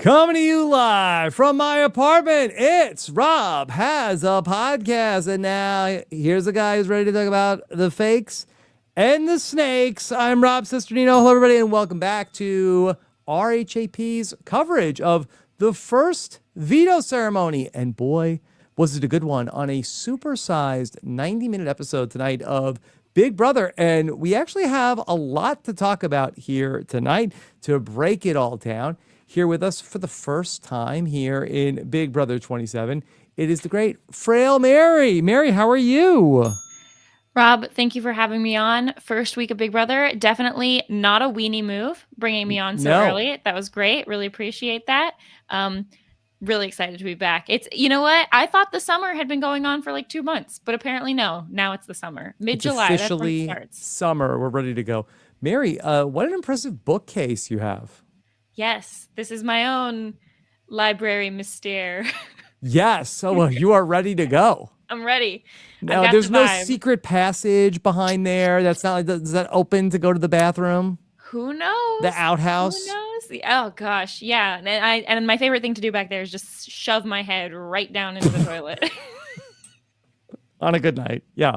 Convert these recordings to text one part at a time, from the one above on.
Coming to you live from my apartment, it's Rob Has a Podcast. And now here's a guy who's ready to talk about the fakes and the snakes. I'm Rob Cesternino. Hello, everybody, and welcome back to RHAP's coverage of the first veto ceremony. And boy, was it a good one on a supersized 90-minute episode tonight of Big Brother. And we actually have a lot to talk about here tonight to break it all down. Here with us for the first time here in Big Brother 27, it is the great Frail Mary. Mary, how are you? Rob, thank you for having me on. First week of Big Brother, definitely not a weenie move, bringing me on so early. That was great. Really appreciate that. Really excited to be back. You know what? I thought the summer had been going on for like 2 months, but apparently no. Now it's the summer. Mid-July, it's officially that's when it starts. Summer. We're ready to go. Mary, what an impressive bookcase you have. Yes, this is my own library mystère. Yes, so you are ready to go. I'm ready. Now, there's no secret passage behind there. That's not like, is that open to go to the bathroom? Who knows? The outhouse? Who knows? Oh gosh, yeah. And my favorite thing to do back there is just shove my head right down into the toilet. On a good night. Yeah.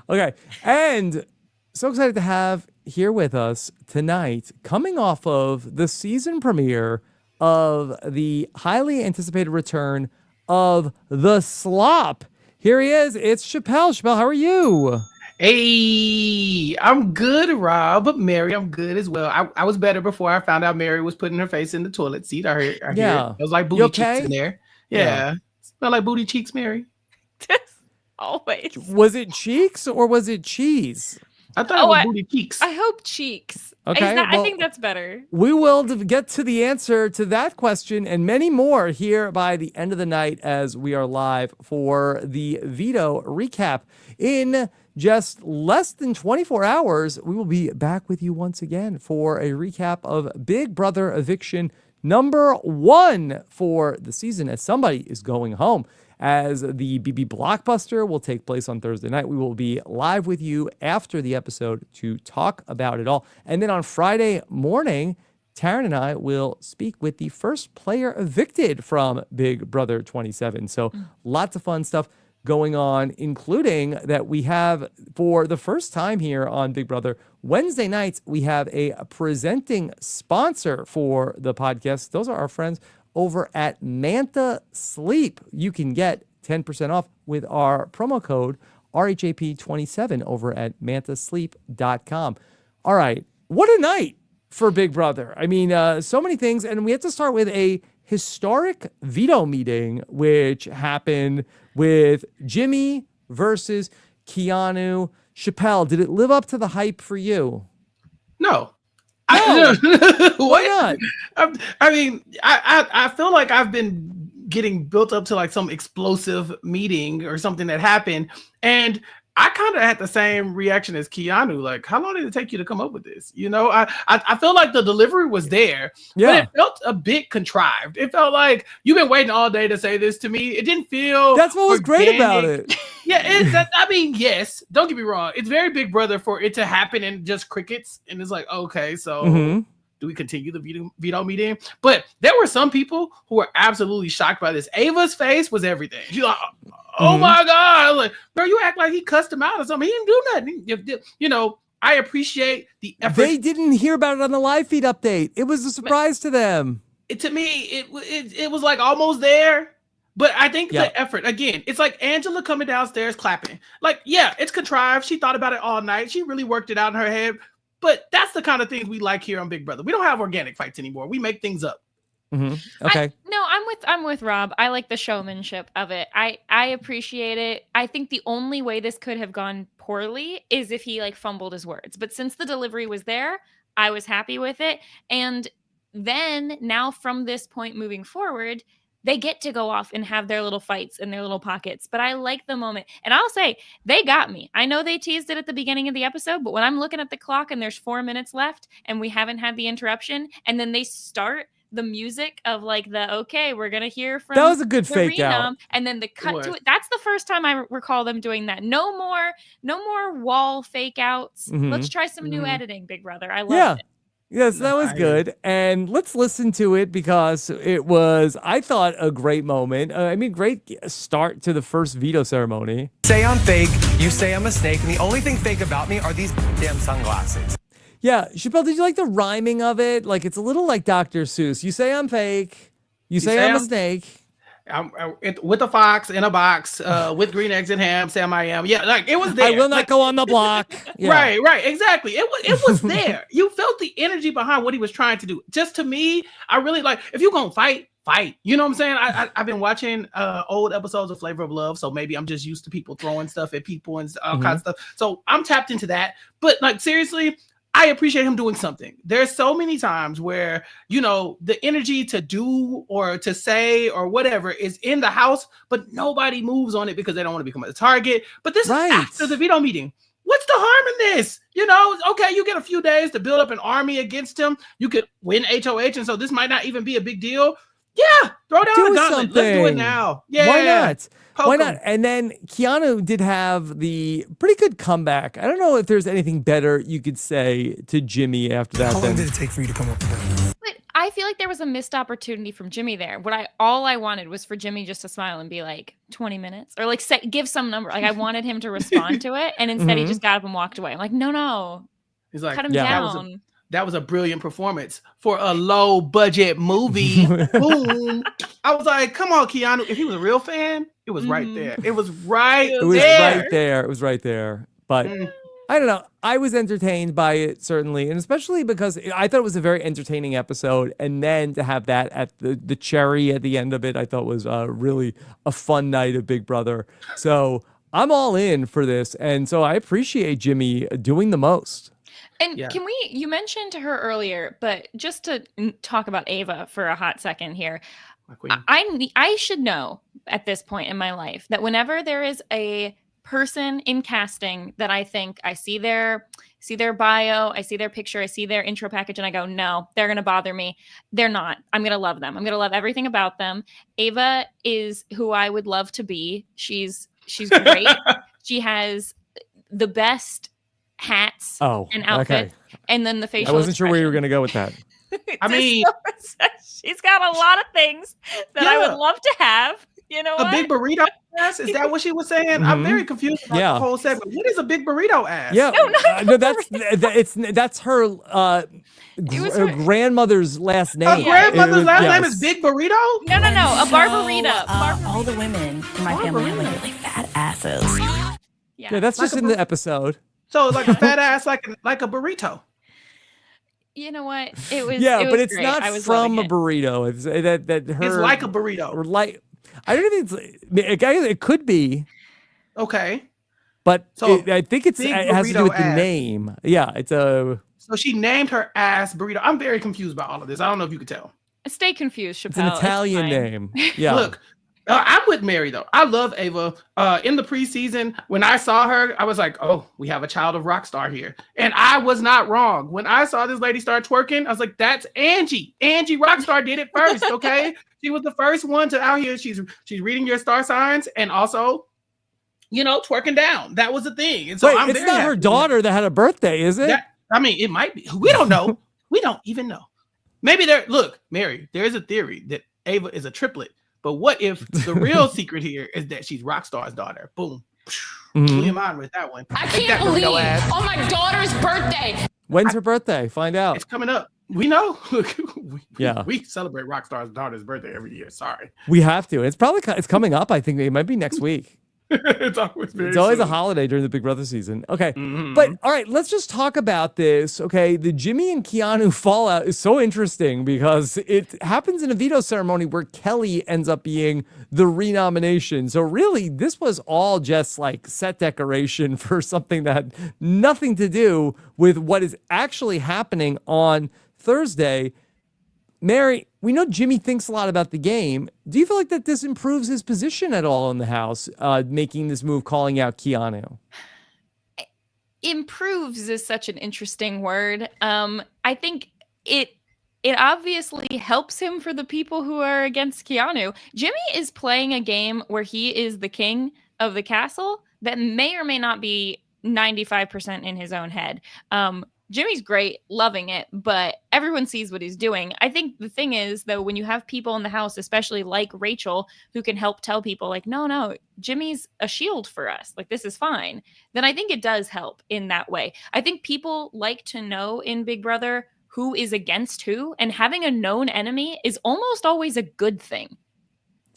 Okay. And so excited to have here with us tonight, coming off of the season premiere of the highly anticipated return of The Slop. Here he is. It's Chappell. Chappell, how are you? Hey, I'm good, Rob. Mary, I'm good as well. I was better before I found out Mary was putting her face in the toilet seat. I heard it was like booty cheeks in there. Yeah. Smell like booty cheeks, Mary. Always. Was it cheeks or was it cheese? I thought it was booty cheeks. I hope cheeks. Okay, I think that's better. We will get to the answer to that question and many more here by the end of the night as we are live for the veto recap. In just less than 24 hours, we will be back with you once again for a recap of Big Brother Eviction number 1 for the season as somebody is going home. As the BB Blockbuster will take place on Thursday night, we will be live with you after the episode to talk about it all. And then on Friday morning, Taryn and I will speak with the first player evicted from Big Brother 27. So lots of fun stuff going on, including that we have, for the first time here on Big Brother, Wednesday nights, we have a presenting sponsor for the podcast. Those are our friends over at Manta Sleep. You can get 10% off with our promo code RHAP27 over at mantasleep.com. All right. What a night for Big Brother. I mean, so many things. And we have to start with a historic veto meeting, which happened with Jimmy versus Keanu. Chappell, did it live up to the hype for you? No. Why not? I mean, I feel like I've been getting built up to like some explosive meeting or something that happened, and I kind of had the same reaction as Keanu. Like, how long did it take you to come up with this? You know, I feel like the delivery was there, but it felt a bit contrived. It felt like you've been waiting all day to say this to me. It didn't feel. That's what was great about it. Yeah, I mean, yes. Don't get me wrong. It's very Big Brother for it to happen and just crickets, and it's like, okay, so. Do we continue the veto meeting? But there were some people who were absolutely shocked by this. Ava's face was everything. She's like, oh my God. Like, bro, you act like he cussed him out or something. He didn't do nothing. You know, I appreciate the effort. They didn't hear about it on the live feed update. It was a surprise to them. To me, it was like almost there. But I think the effort, again, it's like Angela coming downstairs clapping. Like, yeah, it's contrived. She thought about it all night. She really worked it out in her head. But that's the kind of things we like here on Big Brother. We don't have organic fights anymore. We make things up. Okay. I'm with Rob. I like the showmanship of it. I appreciate it. I think the only way this could have gone poorly is if he like fumbled his words. But since the delivery was there, I was happy with it. And then now from this point moving forward, they get to go off and have their little fights in their little pockets. But I like the moment. And I'll say, they got me. I know they teased it at the beginning of the episode, but when I'm looking at the clock and there's 4 minutes left and we haven't had the interruption, and then they start the music of like we're going to hear from that was a good fake out. And then the cut to it. That's the first time I recall them doing that. No more wall fake outs. Let's try some new editing, Big Brother. I love it. Yes, that was I- good. And let's listen to it because it was, I thought, a great moment. Great start to the first veto ceremony. Say I'm fake, you say I'm a snake, and the only thing fake about me are these damn sunglasses. Yeah, Chappell, did you like the rhyming of it? Like, it's a little like Dr. Seuss. You say I'm fake. You say I'm a snake. I'm with a fox in a box, with green eggs and ham. Sam, I am. Yeah, like it was there. I will not go on the block. Yeah. Right, exactly. It was there. You felt the energy behind what he was trying to do. Just to me, I really like. If you're gonna fight. You know what I'm saying? I've been watching old episodes of Flavor of Love, so maybe I'm just used to people throwing stuff at people and all kinds of stuff. So I'm tapped into that. But like seriously, I appreciate him doing something. There's so many times where, you know, the energy to do or to say or whatever is in the house, but nobody moves on it because they don't want to become a target. But this is after the veto meeting. What's the harm in this? You know, okay, you get a few days to build up an army against him. You could win HOH, and so this might not even be a big deal. Yeah, throw down the gauntlet. Let's do it now. Yeah. Why not? Poke Why not? him. And then Keanu did have the pretty good comeback. I don't know if there's anything better you could say to Jimmy after that. How long did it take for you to come up with that? But I feel like there was a missed opportunity from Jimmy there. All I wanted was for Jimmy just to smile and be like 20 minutes or like give some number. Like I wanted him to respond to it, and instead he just got up and walked away. I'm like, no. He's like, cut him down. That was a brilliant performance for a low budget movie. Boom. I was like, come on, Keanu. If he was a real fan, it was right there. It was right there. It was right there. It was right there. But I don't know. I was entertained by it, certainly. And especially because I thought it was a very entertaining episode. And then to have that at the cherry at the end of it, I thought was really a fun night of Big Brother. So I'm all in for this. And so I appreciate Jimmy doing the most. And you mentioned her earlier, but just to talk about Ava for a hot second here, I should know at this point in my life that whenever there is a person in casting that I think I see their bio, I see their picture, I see their intro package, and I go, no, they're going to bother me. They're not. I'm going to love them. I'm going to love everything about them. Ava is who I would love to be. She's great. She has the best hats and outfit, and then the facial. I wasn't sure where you were going to go with that. I mean, she's got a lot of things that I would love to have. You know, a big burrito ass? Is that what she was saying? I'm very confused about the whole segment. What is a big burrito ass? Yeah, no, that's her. Her grandmother's last name. Her grandmother's last name is Big Burrito? No, a barbarita. All the women in my family have like really fat asses. Yeah, that's just in the episode. So it's like a fat ass, like a burrito. You know what? It was. Yeah, it was but it's great. not from a burrito. It's like a burrito. Or like, I don't think it could be. Okay. But so I think it has to do with the name. Yeah, it's a. So she named her ass burrito. I'm very confused by all of this. I don't know if you could tell. Stay confused, Chappell. It's an Italian name. Yeah. Look. I'm with Mary, though. I love Ava. In the preseason, when I saw her, I was like, oh, we have a child of Rockstar here. And I was not wrong. When I saw this lady start twerking, I was like, that's Angie. Angie Rockstar did it first, okay? She was the first one to out here. She's reading your star signs and also, you know, twerking down. That was the thing. And so Wait, it's not her daughter that had a birthday, is it? It might be. We don't know. We don't even know. Maybe Mary, there is a theory that Ava is a triplet. But what if the real secret here is that she's Rockstar's daughter? Boom. Blew your mind with that one. I can't believe on my daughter's birthday. When's her birthday? Find out. It's coming up. We know. We celebrate Rockstar's daughter's birthday every year. Sorry. We have to. It's coming up. I think it might be next week. It's always a holiday during the Big Brother season. Okay. But all right, let's just talk about this. Okay. The Jimmy and Keanu fallout is so interesting because it happens in a veto ceremony where Kelly ends up being the renomination. So really, this was all just like set decoration for something that had nothing to do with what is actually happening on Thursday. Mary, we know Jimmy thinks a lot about the game. Do you feel like that this improves his position at all in the house, making this move, calling out Keanu? Improves is such an interesting word. I think it obviously helps him for the people who are against Keanu. Jimmy is playing a game where he is the king of the castle that may or may not be 95% in his own head. Jimmy's great, loving it, but everyone sees what he's doing. I think the thing is, though, when you have people in the house, especially like Rachel, who can help tell people, like, no, Jimmy's a shield for us. Like, this is fine. Then I think it does help in that way. I think people like to know in Big Brother who is against who, and having a known enemy is almost always a good thing.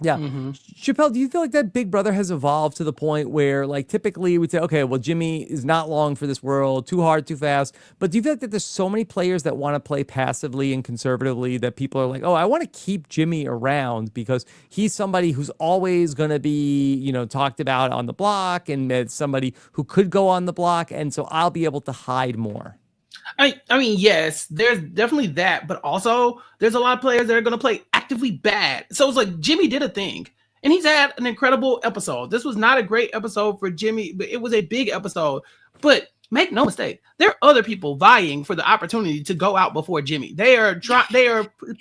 Yeah. Chappell, do you feel like that Big Brother has evolved to the point where, like, typically we'd say, okay, well, Jimmy is not long for this world, too hard, too fast. But do you feel like that there's so many players that want to play passively and conservatively that people are like, oh, I want to keep Jimmy around because he's somebody who's always going to be, you know, talked about on the block, and it's somebody who could go on the block. And so I'll be able to hide more. I mean, yes, there's definitely that, but also there's a lot of players that are going to play actively bad. So it's like Jimmy did a thing, and he's had an incredible episode. This was not a great episode for Jimmy, but it was a big episode. But make no mistake, there are other people vying for the opportunity to go out before Jimmy. They are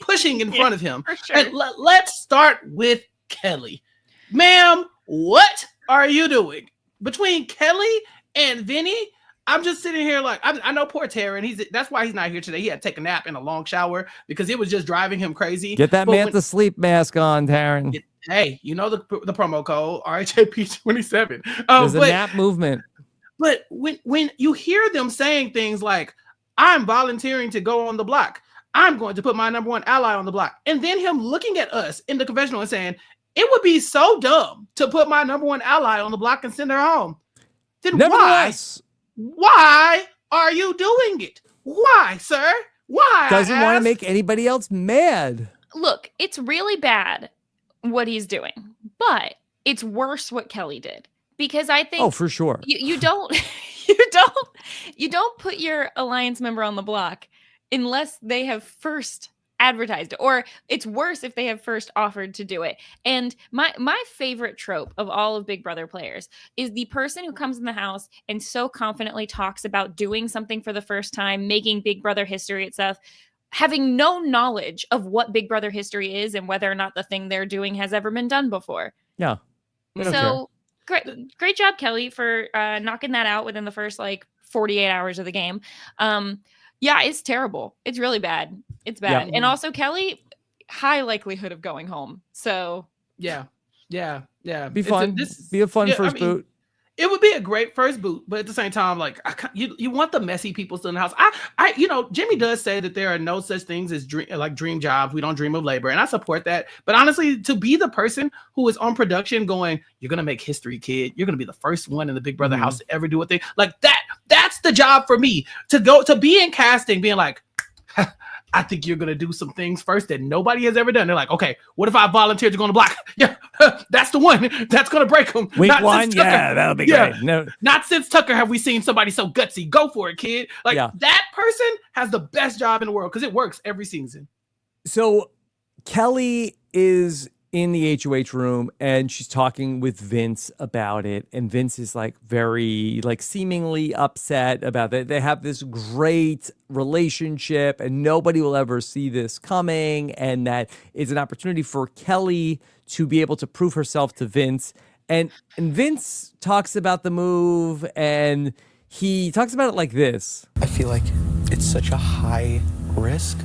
pushing in front of him. For sure. And let's start with Kelly. Ma'am, what are you doing? Between Kelly and Vinnie, I'm just sitting here like, I know poor Taryn. That's why he's not here today. He had to take a nap in a long shower because it was just driving him crazy. Get that manta sleep mask on, Taryn. Hey, you know the promo code RHAP27. There's a nap movement. But when you hear them saying things like, I'm volunteering to go on the block, I'm going to put my number one ally on the block, and then him looking at us in the confessional and saying, it would be so dumb to put my number one ally on the block and send her home. Then why are you doing it? Why, sir? Why? Doesn't want to make anybody else mad. Look, it's really bad what he's doing, but it's worse what Kelly did, because I think for sure you don't put your alliance member on the block unless they have first advertised it, or it's worse if they have first offered to do it. And my favorite trope of all of Big Brother players is the person who comes in the house and so confidently talks about doing something for the first time, making Big Brother history itself, having no knowledge of what Big Brother history is and whether or not the thing they're doing has ever been done before. Yeah. So great job, Kelly, for knocking that out within the first 48 hours of the game. Yeah, it's terrible. It's really bad. It's bad. Yeah. And also Kelly, high likelihood of going home. So yeah. Be fun. Be a fun first boot. It would be a great first boot, but at the same time, you want the messy people still in the house. Jimmy does say that there are no such things as dream jobs. We don't dream of labor, and I support that. But honestly, to be the person who is on production going, you're gonna make history, kid. You're gonna be the first one in the Big Brother house to ever do a thing like that. That's the job for me, to be in casting, being like, I think you're going to do some things first that nobody has ever done. They're like, okay, what if I volunteered to go on the block? Yeah, that's the one. That's going to break them. Week one, yeah, that'll be great. No. Not since Tucker have we seen somebody so gutsy. Go for it, kid. That person has the best job in the world because it works every season. So Kelly is in the HOH room and she's talking with Vince about it. And Vince is very seemingly upset about that. They have this great relationship and nobody will ever see this coming. And that is an opportunity for Kelly to be able to prove herself to Vince. And Vince talks about the move and he talks about it like this. I feel like it's such a high risk,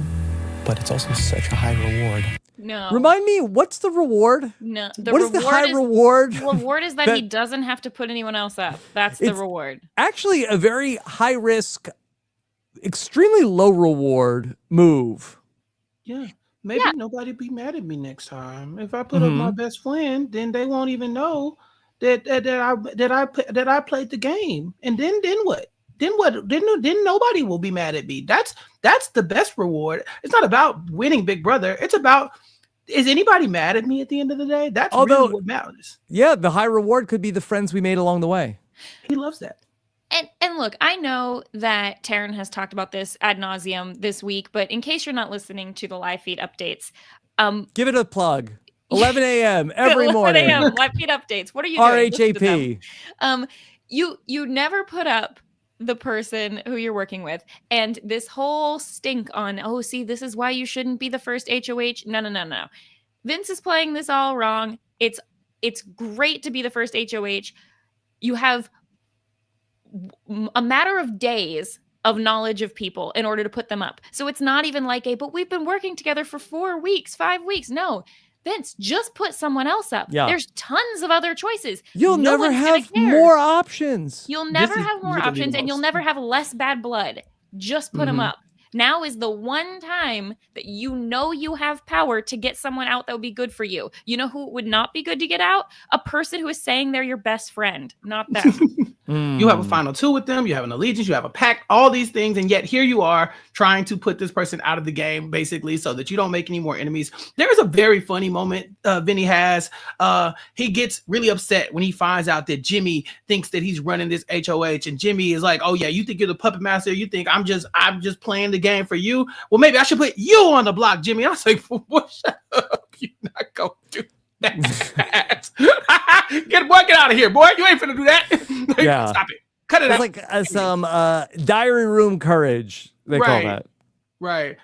but it's also such a high reward. No. Remind me, what's the reward? No. What is the high reward? The reward is that he doesn't have to put anyone else up. That's the reward. Actually, a very high risk, extremely low reward move. Yeah. Maybe nobody be mad at me next time. If I put up my best friend, then they won't even know that I played the game. And then what? Then nobody will be mad at me. That's the best reward. It's not about winning Big Brother. It's about, is anybody mad at me at the end of the day? That's really what matters. Yeah, the high reward could be the friends we made along the way. He loves that. And look, I know that Taryn has talked about this ad nauseum this week, but in case you're not listening to the live feed updates, give it a plug. 11 a.m. every morning. 11 a.m. live feed updates. What are you doing? RHAP. You never put up the person who you're working with, and this whole stink on, this is why you shouldn't be the first HOH. No. Vince is playing this all wrong. It's great to be the first HOH. You have a matter of days of knowledge of people in order to put them up. So it's not even like but we've been working together for 4 weeks, 5 weeks. No, Vince, just put someone else up. Yeah. There's tons of other choices. You'll No never one's gonna have care. more options. You'll never This is have more literally options, the and you'll most. never have less bad blood. Just put them up. Now is the one time that you have power to get someone out that would be good for you. You know who would not be good to get out? A person who is saying they're your best friend, not them. You have a final 2 with them, you have an allegiance, you have a pact, all these things, and yet here you are trying to put this person out of the game, basically, so that you don't make any more enemies. There is a very funny moment Vinnie has. He gets really upset when he finds out that Jimmy thinks that he's running this HOH, and Jimmy is like, "Oh yeah, you think you're the puppet master? You think I'm just playing the game for you? Well, maybe I should put you on the block, Jimmy." I was like, "Boy, shut up! You're not going to do that. Get out of here, boy! You ain't finna do that. Yeah. Stop it. Cut it It's out." like some diary room courage, they call Right. that. Right.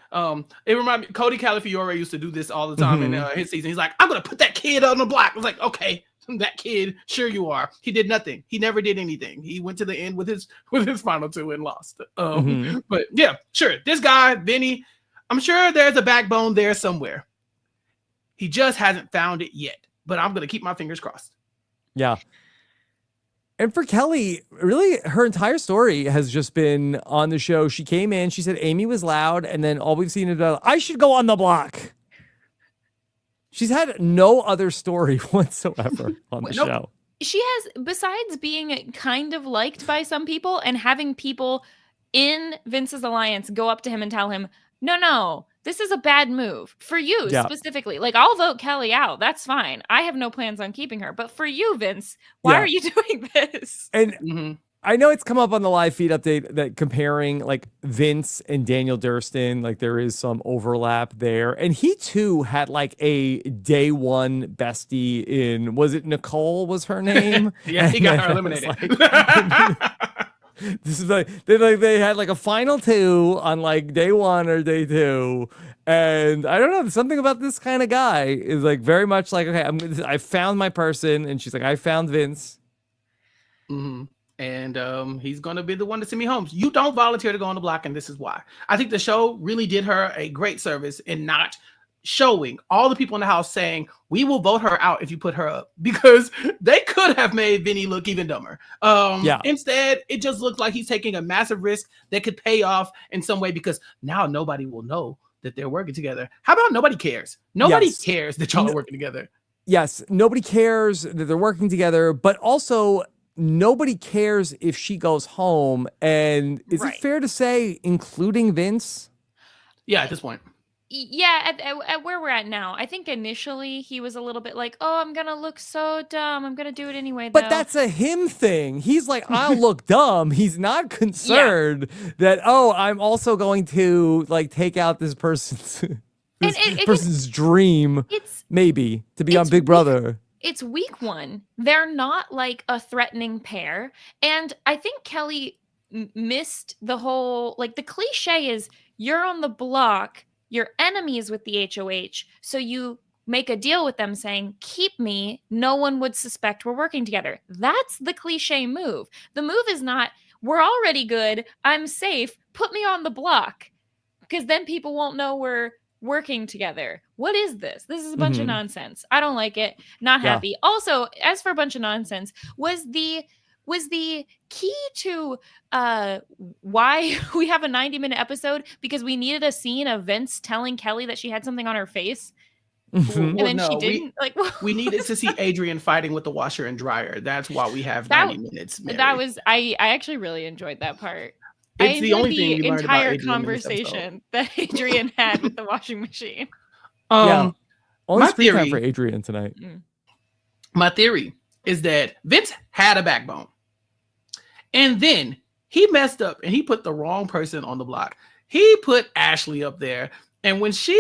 It reminded me, Cody Calafiore used to do this all the time in his season. He's like, "I'm gonna put that kid on the block." I was like, "Okay, that kid, sure you are." He did nothing. He never did anything. He went to the end with his final 2 and lost. But yeah, sure. This guy, Vinny, I'm sure there's a backbone there somewhere. He just hasn't found it yet. But I'm gonna keep my fingers crossed. Yeah. And for Kelly, really, her entire story has just been on the show. She came in, she said Amy was loud, and then all we've seen is, I should go on the block. She's had no other story whatsoever on the show. She has, besides being kind of liked by some people and having people in Vince's alliance go up to him and tell him, no, this is a bad move for you specifically. Like, I'll vote Kelly out. That's fine. I have no plans on keeping her. But for you, Vince, why are you doing this? And I know it's come up on the live feed update that comparing like Vince and Daniel Durston, like there is some overlap there. And he too had like a day one bestie in, was it Nicole was her name? Yeah, he got her eliminated. This is like they had like a final 2 on like day 1 or day 2, and I don't know, something about this kind of guy is like very much like, okay, I found my person, and she's like, I found Vince. And he's going to be the one to send me home. You don't volunteer to go on the block, and this is why. I think the show really did her a great service in not showing all the people in the house saying, we will vote her out if you put her up, because they could have made Vinny look even dumber. Instead, it just looked like he's taking a massive risk that could pay off in some way, because now nobody will know that they're working together. How about nobody cares? Nobody cares that y'all are working together. Yes, nobody cares that they're working together, but also nobody cares if she goes home. And is it fair to say, including Vince? Yeah, at this point. Yeah, at where we're at now, I think initially he was a little bit like, "Oh, I'm gonna look so dumb. I'm gonna do it anyway." But that's a him thing. He's like, I'll look dumb. He's not concerned that, I'm also going to like take out this person's person's dream, maybe to be on Big Brother. It's week 1. They're not like a threatening pair, and I think Kelly missed the whole, like, the cliche is you're on the block. You're enemies with the HOH, so you make a deal with them saying, keep me, no one would suspect we're working together. That's the cliche move. The move is not, we're already good, I'm safe, put me on the block, because then people won't know we're working together. What is this? This is a bunch of nonsense. I don't like it. Not happy. Also, as for a bunch of nonsense, was the key to why we have a 90-minute episode because we needed a scene of Vince telling Kelly that she had something on her face. And then she didn't. We needed to see Adrian fighting with the washer and dryer. That's why we have 90 minutes. Mary. That was I actually really enjoyed that part. It's the only thing you learned about entire Adrian conversation that Adrian had with the washing machine. Only my screen time theory for Adrian tonight. My theory is that Vince had a backbone. And then he messed up and he put the wrong person on the block. He put Ashley up there. And when she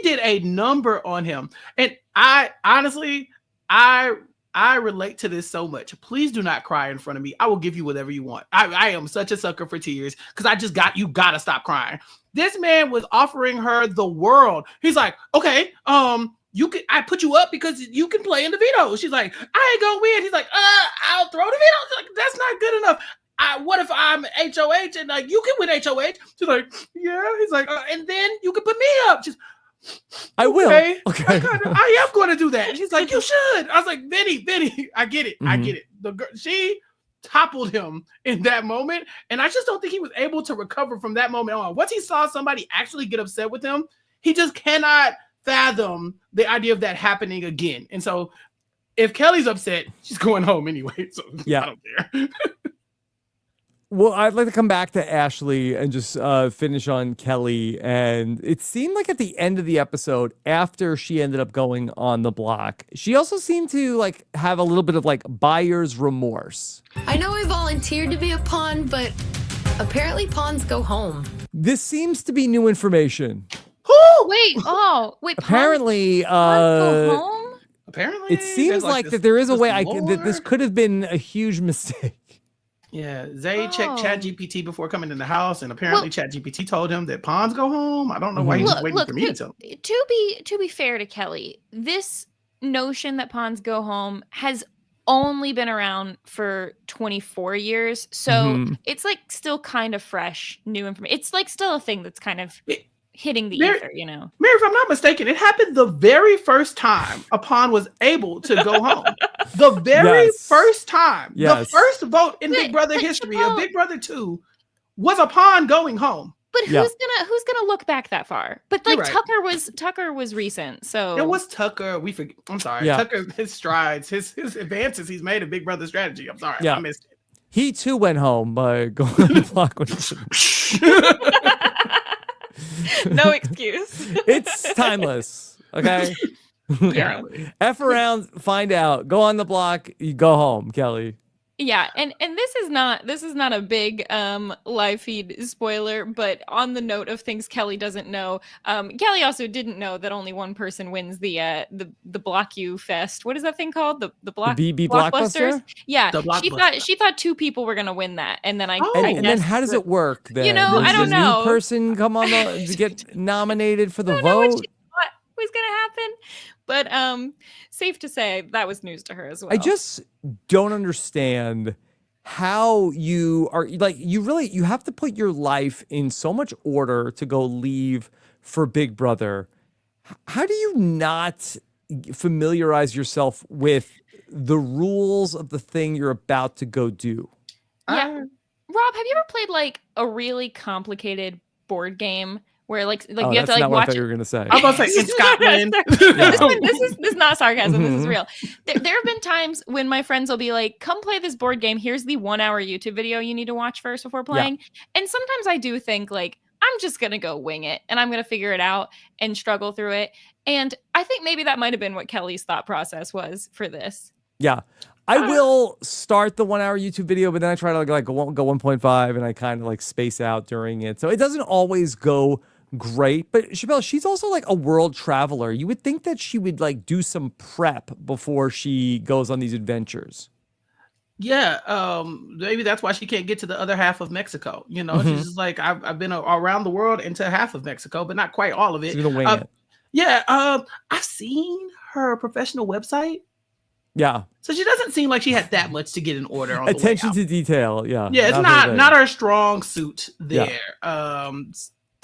did a number on him, and I honestly, I relate to this so much. Please do not cry in front of me. I will give you whatever you want. I am such a sucker for tears because you gotta stop crying. This man was offering her the world. He's like, okay, I put you up because you can play in the veto. She's like, I ain't gonna win. He's like, I'll throw the veto. She's like, that's not good enough. what if I'm HOH and like you can win HOH? She's like, yeah. He's like, and then you can put me up. She's, I will. Okay. I am going to do that. And she's like, you should. I was like, Vinnie, I get it. I get it. The girl, she toppled him in that moment, and I just don't think he was able to recover from that moment on. Once he saw somebody actually get upset with him, he just cannot fathom the idea of that happening again. And so, if Kelly's upset, she's going home anyway. So yeah, I don't care. Well, I'd like to come back to Ashley and just finish on Kelly. And it seemed like at the end of the episode, after she ended up going on the block, she also seemed to like have a little bit of like buyer's remorse. I know I volunteered to be a pawn, but apparently pawns go home. This seems to be new information. Wait, apparently, pawns go home? Apparently, it seems like that there is a way that this could have been a huge mistake. Yeah, Zay checked ChatGPT before coming in the house, and apparently ChatGPT told him that pawns go home. I don't know why he was waiting for me to tell him. To be fair to Kelly, this notion that pawns go home has only been around for 24 years, so it's like still kind of fresh, new information. It's like still a thing that's kind of hitting the ether, you know. Mary, if I'm not mistaken, it happened the very first time a pawn was able to go home. The very first time. The first vote in Big Brother history of Big Brother 2 was a pawn going home. But who's gonna look back that far? But like Tucker was recent, so it was Tucker. We forget. I'm sorry, Tucker. His strides, his advances he's made in Big Brother strategy. I'm sorry, I missed it. He too went home by going on the block when no excuse. It's timeless. Okay. Apparently. F around, find out. Go on the block. You go home, Kelly. Yeah, and this is not a big live feed spoiler, but on the note of things Kelly doesn't know, Kelly also didn't know that only one person wins the Block You Fest. What is that thing called? The BB Blockbusters? Yeah, she thought two people were gonna win that, and then and then how does it work? Then? You know, I don't know. New person come on to get nominated for the vote. What was gonna happen? But safe to say that was news to her as well. I just don't understand how you are like you have to put your life in so much order to go leave for Big Brother. How do you not familiarize yourself with the rules of the thing you're about to go do? Yeah. Rob, have you ever played like a really complicated board game where like you have to like watch? What I thought you were gonna say. I'm about to say in Scotland. This is not sarcasm. This is real. There have been times when my friends will be like, "Come play this board game. Here's the 1 hour YouTube video you need to watch first before playing." Yeah. And sometimes I do think like I'm just gonna go wing it and I'm gonna figure it out and struggle through it. And I think maybe that might have been what Kelly's thought process was for this. Yeah. I will start the 1 hour YouTube video, but then I try to like go 1.5 and I kind of like space out during it. So it doesn't always go great. But Chappell, she's also like a world traveler. You would think that she would like do some prep before she goes on these adventures. Yeah, maybe that's why she can't get to the other half of Mexico. You know, she's just like, I've been around the world into half of Mexico, but not quite all of it. She's gonna wing it. Yeah, I've seen her professional website. Yeah. So she doesn't seem like she had that much to get in order on attention to detail. Yeah. Yeah, it's not her strong suit there. Yeah.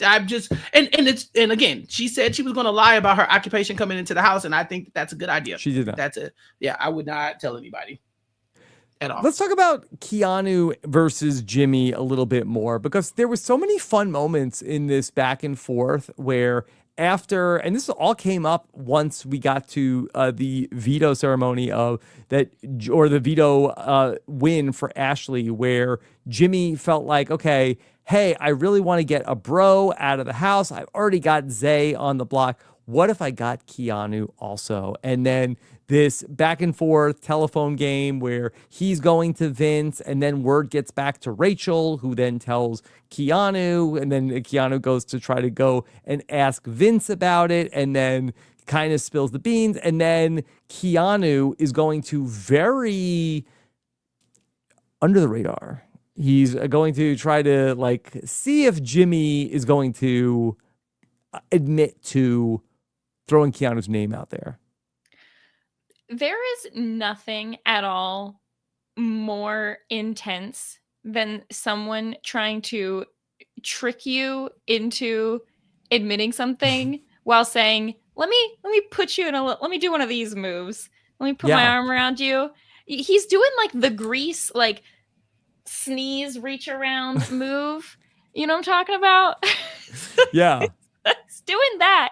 I'm just and again, she said she was going to lie about her occupation coming into the house, and I think that's a good idea. She did that. I would not tell anybody at all. Let's talk about Keanu versus Jimmy a little bit more, because there were so many fun moments in this back and forth where after, and this all came up once we got to the veto ceremony or the veto win for Ashley, where Jimmy felt like, okay, hey, I really want to get a bro out of the house. I've already got Zay on the block. What if I got Keanu also? And then this back and forth telephone game where he's going to Vince, and then word gets back to Rachel, who then tells Keanu, and then Keanu goes to try to go and ask Vince about it, and then kind of spills the beans. And then Keanu is going to very under the radar. He's going to try to like see if Jimmy is going to admit to throwing Keanu's name out there. There is nothing at all more intense than someone trying to trick you into admitting something while saying, let me put you in let me do one of these moves. Let me put my arm around you. He's doing like the Grease, like sneeze, reach around move. You know what I'm talking about? Yeah. He's doing that.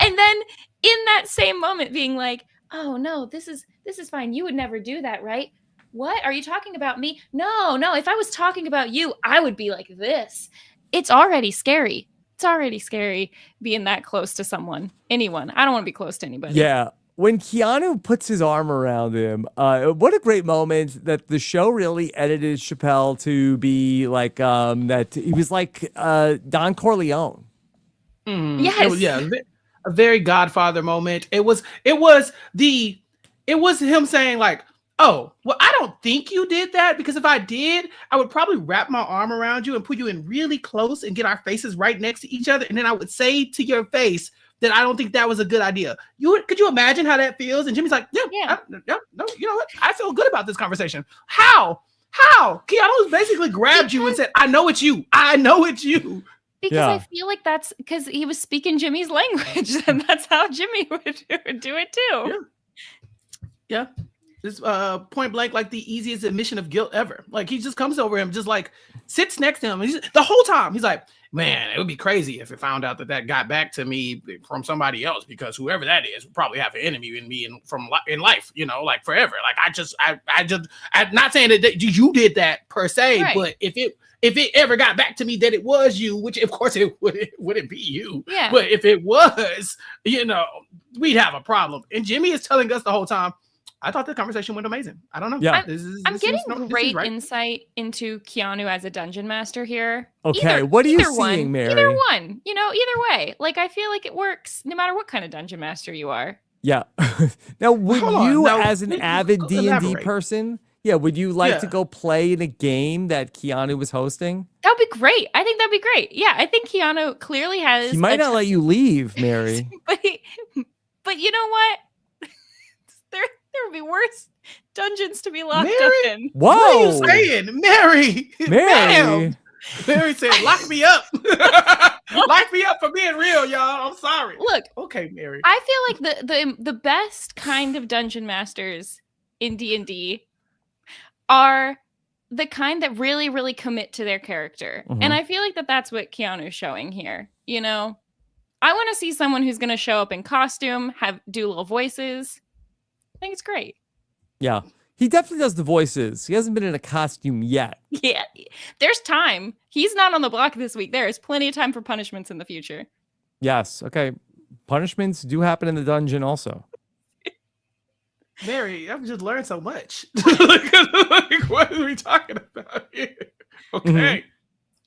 And then in that same moment being like, oh no, this is fine. You would never do that, right? What? Are you talking about me? No. If I was talking about you, I would be like this. It's already scary. It's already scary being that close to someone, anyone. I don't want to be close to anybody. Yeah. When Keanu puts his arm around him, what a great moment that the show really edited Chappell to be like that. He was like Don Corleone. Yes. A very Godfather moment. It was him saying like, oh, well, I don't think you did that, because if I did, I would probably wrap my arm around you and put you in really close and get our faces right next to each other. And then I would say to your face that I don't think that was a good idea. Could you imagine how that feels? And Jimmy's like, no, you know what? I feel good about this conversation. How? Keanu's basically grabbed you and said, I know it's you. Because I feel like that's because he was speaking Jimmy's language, and that's how Jimmy would do it too. Yeah. This point blank, like the easiest admission of guilt ever. Like he just comes over him, just like sits next to him. And the whole time he's like, man, it would be crazy if it found out that got back to me from somebody else, because whoever that is would probably have an enemy in me in life, you know, like forever. Like I'm not saying that you did that per se, right. But if it ever got back to me that it was you, which of course it wouldn't be you, but if it was, you know, we'd have a problem. And Jimmy is telling us the whole time, I thought the conversation went amazing. I don't know. Yeah. I'm getting great insight into Keanu as a dungeon master here. Okay, what are you seeing, Mary? Either one. You know, either way. Like, I feel like it works no matter what kind of dungeon master you are. Yeah. Now, would you, as an avid D&D person, would you like to go play in a game that Keanu was hosting? That would be great. I think that'd be great. Yeah, I think Keanu clearly has... He might not let you leave, Mary. but you know what? There would be worse dungeons to be locked up in. Whoa! What are you saying, Mary? Mary said, "Lock me up, lock me up for being real, y'all." I'm sorry. Look, okay, Mary. I feel like the best kind of dungeon masters in D&D are the kind that really, really commit to their character, and I feel like that's what Keanu's showing here. You know, I want to see someone who's going to show up in costume, do little voices. I think it's great. Yeah, he definitely does the voices. He hasn't been in a costume yet. Yeah, there's time. He's not on the block this week. There is plenty of time for punishments in the future. Yes. Okay. Punishments do happen in the dungeon also. Mary, I've just learned so much. Like, what are we talking about here? Okay.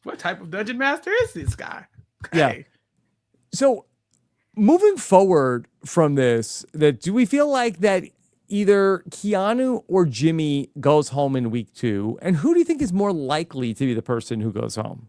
What type of dungeon master is this guy? Okay. Yeah. So moving forward from this, do we feel like that either Keanu or Jimmy goes home in week 2? And who do you think is more likely to be the person who goes home?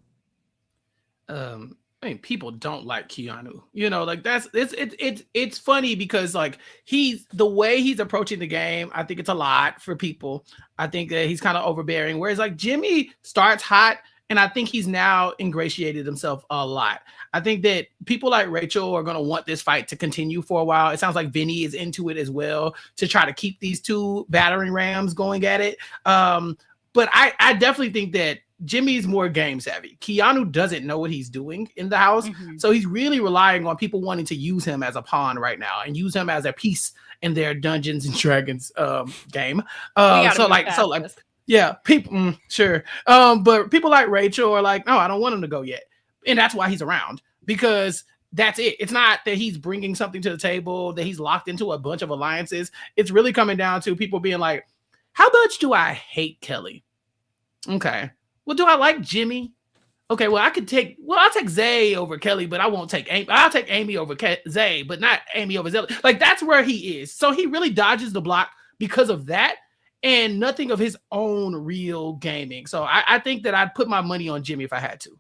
I mean, people don't like Keanu. You know, like it's funny because like the way he's approaching the game, I think it's a lot for people. I think that he's kind of overbearing. Whereas like Jimmy starts hot, and I think he's now ingratiated himself a lot. I think that people like Rachel are going to want this fight to continue for a while. It sounds like Vinnie is into it as well to try to keep these two battering rams going at it. But I definitely think that Jimmy's more game savvy. Keanu doesn't know what he's doing in the house. So he's really relying on people wanting to use him as a pawn right now and use him as a piece in their Dungeons and Dragons game. Yeah, people, sure. But people like Rachel are like, no, I don't want him to go yet. And that's why he's around, because that's it. It's not that he's bringing something to the table, that he's locked into a bunch of alliances. It's really coming down to people being like, how much do I hate Kelly? Okay. Well, do I like Jimmy? Okay, well, I'll take Zay over Kelly, but I won't take Amy. I'll take Amy over Zay, but not Amy over Zelly. Like, that's where he is. So he really dodges the block because of that, and nothing of his own real gaming. So I think that I'd put my money on Jimmy if I had to.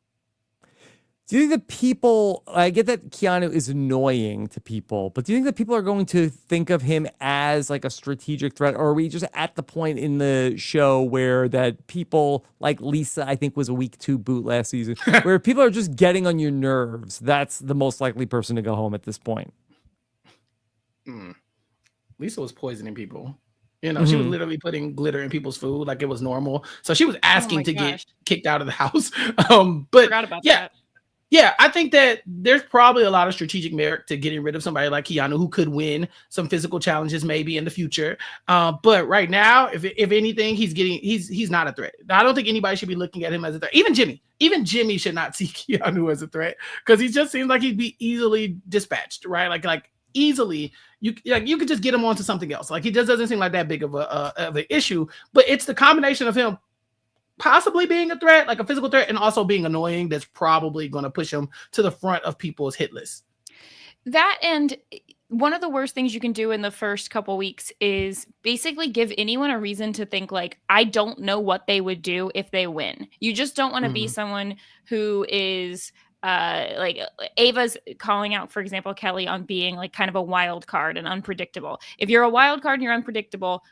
Do you think that people, I get that Keanu is annoying to people, but do you think that people are going to think of him as like a strategic threat? Or are we just at the point in the show where that people like Lisa, I think was a week 2 boot last season, where people are just getting on your nerves? That's the most likely person to go home at this point. Lisa was poisoning people. You know, she was literally putting glitter in people's food like it was normal. So she was asking to get kicked out of the house. But Forgot about that. Yeah, I think that there's probably a lot of strategic merit to getting rid of somebody like Keanu who could win some physical challenges maybe in the future. But right now, if anything, he's not a threat. I don't think anybody should be looking at him as a threat. Even Jimmy should not see Keanu as a threat because he just seems like he'd be easily dispatched, right? Like easily, you could just get him onto something else. Like he just doesn't seem like that big of an issue. But it's the combination of him possibly being a threat, like a physical threat, and also being annoying that's probably going to push him to the front of people's hit lists. That, and one of the worst things you can do in the first couple weeks is basically give anyone a reason to think like, I don't know what they would do if they win. You just don't want to be someone who is like Ava's calling out, for example, Kelly on being like kind of a wild card and unpredictable. If you're a wild card and you're unpredictable,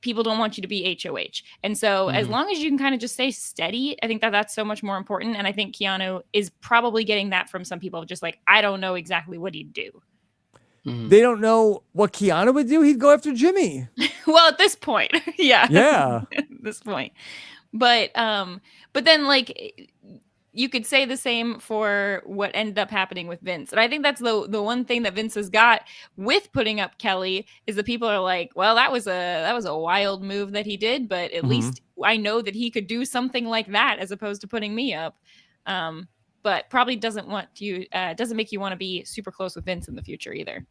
people don't want you to be HOH. And so as long as you can kind of just stay steady, I think that that's so much more important. And I think Keanu is probably getting that from some people, just like, I don't know exactly what he'd do. They don't know what Keanu would do. He'd go after Jimmy. Well, at this point, yeah. At this point. But then like, you could say the same for what ended up happening with Vince. And I think that's the one thing that Vince has got with putting up Kelly is that people are like, well, that was a wild move that he did, but at least I know that he could do something like that as opposed to putting me up. But probably doesn't make you want to be super close with Vince in the future either.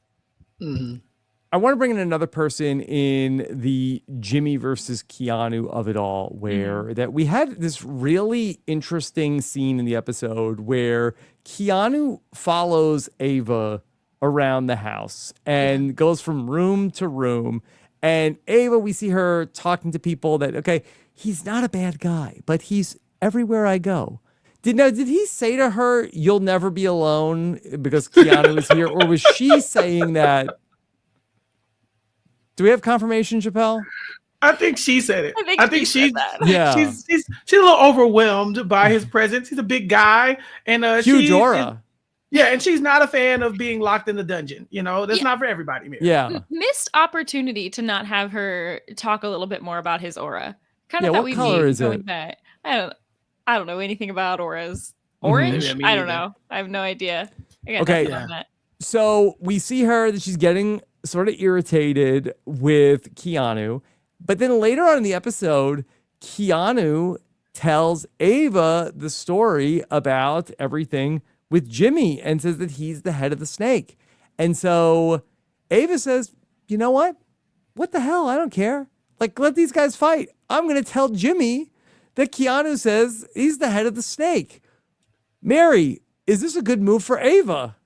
I want to bring in another person in the Jimmy versus Keanu of it all, where that we had this really interesting scene in the episode where Keanu follows Ava around the house and goes from room to room. And Ava, we see her talking to people that, okay, he's not a bad guy, but he's everywhere I go. Did he say to her, you'll never be alone because Keanu is here? Or was she saying that? Do we have confirmation, Chappell? I think she said it. I think she's a little overwhelmed by his presence. He's a big guy, and huge aura. And she's not a fan of being locked in the dungeon. You know, that's not for everybody. Mary. Yeah, missed opportunity to not have her talk a little bit more about his aura. Kind of thought what color is it? That. I don't know anything about auras. Orange? I don't know. I have no idea. Okay. So we see her that she's getting sort of irritated with Keanu. But then later on in the episode, Keanu tells Ava the story about everything with Jimmy and says that he's the head of the snake. And so Ava says, you know what? What the hell? I don't care. Like, let these guys fight. I'm going to tell Jimmy that Keanu says he's the head of the snake. Mary, is this a good move for Ava?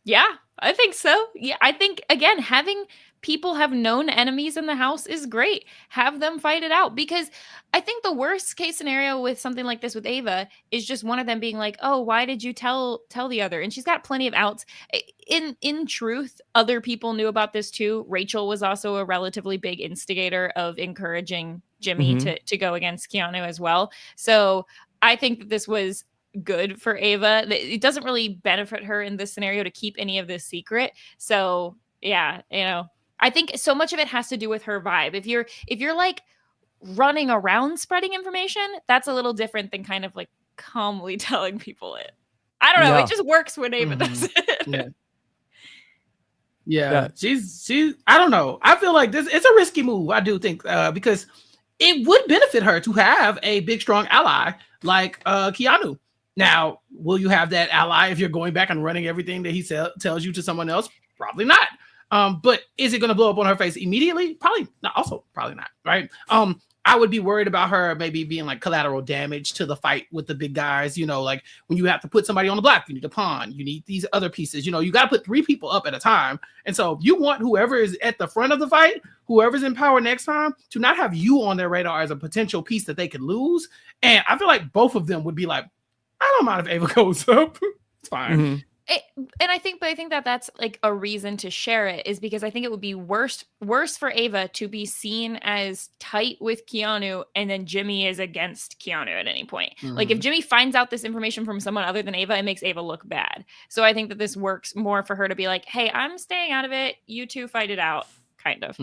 Yeah, I think so. Yeah, I think, again, having people have known enemies in the house is great. Have them fight it out, because I think the worst case scenario with something like this with Ava is just one of them being like, oh, why did you tell the other? And she's got plenty of outs. In truth, other people knew about this too. Rachel was also a relatively big instigator of encouraging Jimmy to go against Keanu as well. So I think that this was good for Ava. It doesn't really benefit her in this scenario to keep any of this secret. So yeah, I think so much of it has to do with her vibe. If you're like running around spreading information, that's a little different than kind of like calmly telling people it. I don't know. Yeah. It just works when Ava does it. Yeah. She's I don't know. I feel like it's a risky move. I do think because it would benefit her to have a big, strong ally like Keanu. Now, will you have that ally if you're going back and running everything that he tells you to someone else? Probably not. But is it going to blow up on her face immediately? Probably not. Also, probably not. Right. I would be worried about her maybe being like collateral damage to the fight with the big guys. Like when you have to put somebody on the block, you need a pawn, you need these other pieces. You got to put 3 people up at a time. And so you want whoever is at the front of the fight, whoever's in power next time, to not have you on their radar as a potential piece that they could lose. And I feel like both of them would be like, I don't mind if Ava goes up. It's fine. Mm-hmm. And I think that that's like a reason to share it, is because I think it would be worse for Ava to be seen as tight with Keanu and then Jimmy is against Keanu at any point. Like if Jimmy finds out this information from someone other than Ava, it makes Ava look bad. So I think that this works more for her to be like, hey, I'm staying out of it. You two fight it out, kind of.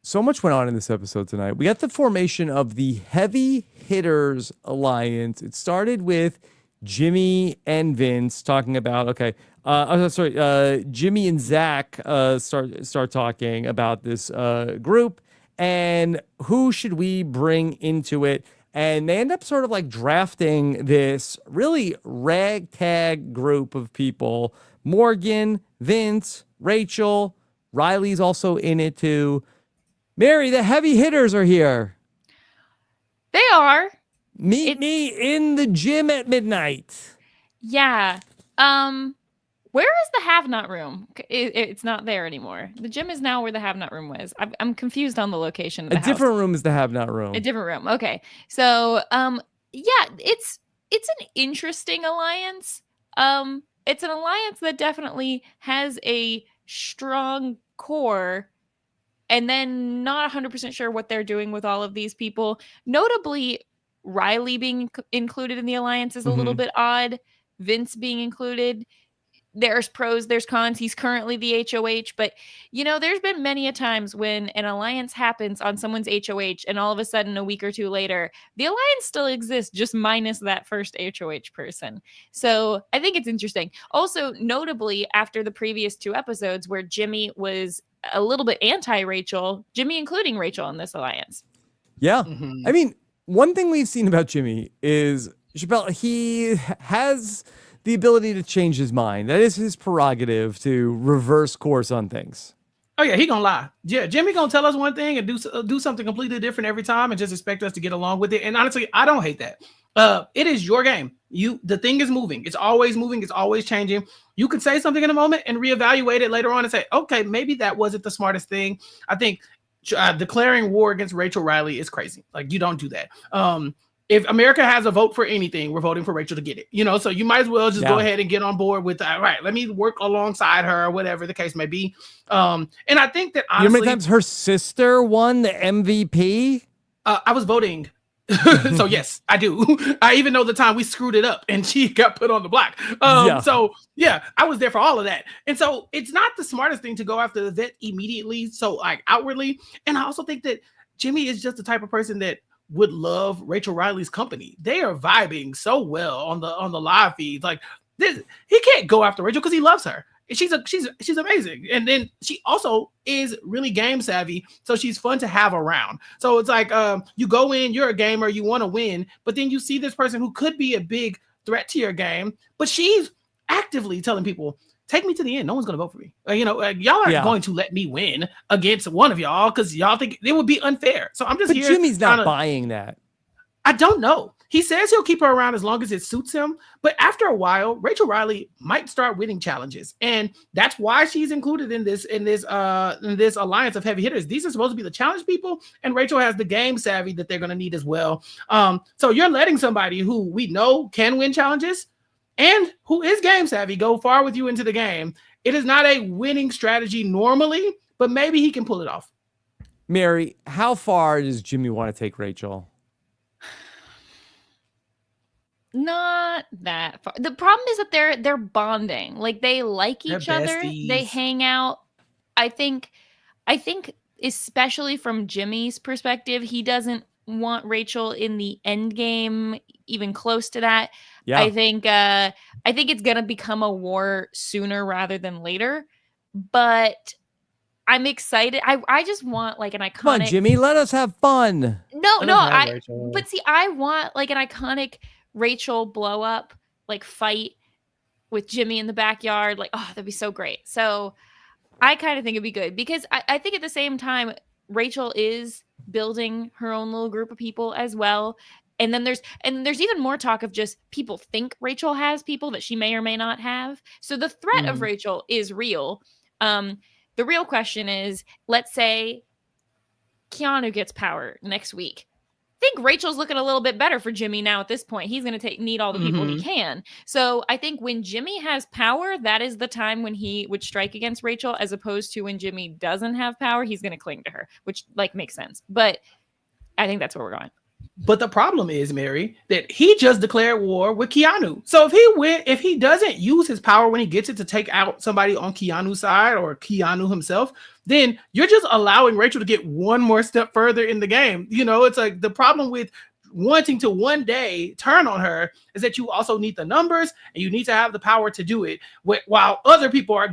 So much went on in this episode tonight. We got the formation of the Heavy Hitters Alliance. It started with Jimmy and Vince talking about, Jimmy and Zach start talking about this group and who should we bring into it. And they end up sort of like drafting this really ragtag group of people. Morgan, Vince, Rachel, Riley's also in it too. Mary, the Heavy Hitters are here. They are. Meet me in the gym at midnight. Yeah. Where is the have-not room? It's not there anymore. The gym is now where the have-not room was. I'm confused on the location of the house. Different room is the have-not room. A different room. Okay. So, yeah, it's an interesting alliance. It's an alliance that definitely has a strong core, and then not 100% sure what they're doing with all of these people. Notably, Riley being included in the alliance is a little bit odd. Vince being included. There's pros, there's cons. He's currently the HOH, but there's been many a times when an alliance happens on someone's HOH and all of a sudden a week or two later, the alliance still exists, just minus that first HOH person. So I think it's interesting. Also, notably, after the previous 2 episodes where Jimmy was a little bit anti-Rachel, Jimmy including Rachel in this alliance. Yeah. I mean, one thing we've seen about Jimmy is, Chappell, he has the ability to change his mind. That is his prerogative, to reverse course on things. Oh yeah, he gonna lie. Yeah, Jimmy gonna tell us one thing and do something completely different every time and just expect us to get along with it. And honestly, I don't hate that. It is your game. The thing is moving. It's always moving. It's always changing. You could say something in a moment and reevaluate it later on and say, okay, maybe that wasn't the smartest thing. I think declaring war against Rachel Riley is crazy. Like, you don't do that. If America has a vote for anything, we're voting for Rachel to get it. So you might as well just go ahead and get on board with that. All right, let me work alongside her, or whatever the case may be. And I think that honestly, how many times her sister won the MVP? I was voting. So yes, I do. I even know the time we screwed it up and she got put on the block. So yeah, I was there for all of that. And so it's not the smartest thing to go after the vet immediately, so like outwardly. And I also think that Jimmy is just the type of person that would love Rachel Riley's company. They are vibing so well on the live feeds. Like this, he can't go after Rachel because he loves her. She's amazing. And then she also is really game savvy, so she's fun to have around. So it's like you go in, you're a gamer, you want to win, but then you see this person who could be a big threat to your game, but she's actively telling people, take me to the end. No one's going to vote for me. Y'all aren't going to let me win against one of y'all because y'all think it would be unfair. So I'm just but here. Jimmy's not buying that. I don't know. He says he'll keep her around as long as it suits him. But after a while, Rachel Riley might start winning challenges. And that's why she's included in this alliance of heavy hitters. These are supposed to be the challenge people. And Rachel has the game savvy that they're going to need as well. So you're letting somebody who we know can win challenges and who is game savvy go far with you into the game. It is not a winning strategy normally, but maybe he can pull it off. Mary, how far does Jimmy want to take Rachel? Not that far. The problem is that they're bonding. Like, they like each other. They hang out. I think especially from Jimmy's perspective, he doesn't want Rachel in the end game, even close to that. Yeah. I think it's gonna become a war sooner rather than later. But I'm excited. I just want like an iconic. Come on, Jimmy, let us have fun. But see, I want like an iconic Rachel blow up, like fight with Jimmy in the backyard. Like, oh, that'd be so great. So I kind of think it'd be good because I think at the same time, Rachel is building her own little group of people as well. And then there's even more talk of just people think Rachel has people that she may or may not have. So the threat of Rachel is real. The real question is, let's say Keanu gets power next week. think Rachel's looking a little bit better for Jimmy now at this point. He's going to need all the people he can. So I think when Jimmy has power, that is the time when he would strike against Rachel, as opposed to when Jimmy doesn't have power, he's going to cling to her, which like makes sense. But I think that's where we're going. But the problem is, Mary, that he just declared war with Keanu. So if he doesn't use his power when he gets it to take out somebody on Keanu's side or Keanu himself, then you're just allowing Rachel to get one more step further in the game. You know, it's like the problem with wanting to one day turn on her is that you also need the numbers and you need to have the power to do it while other people are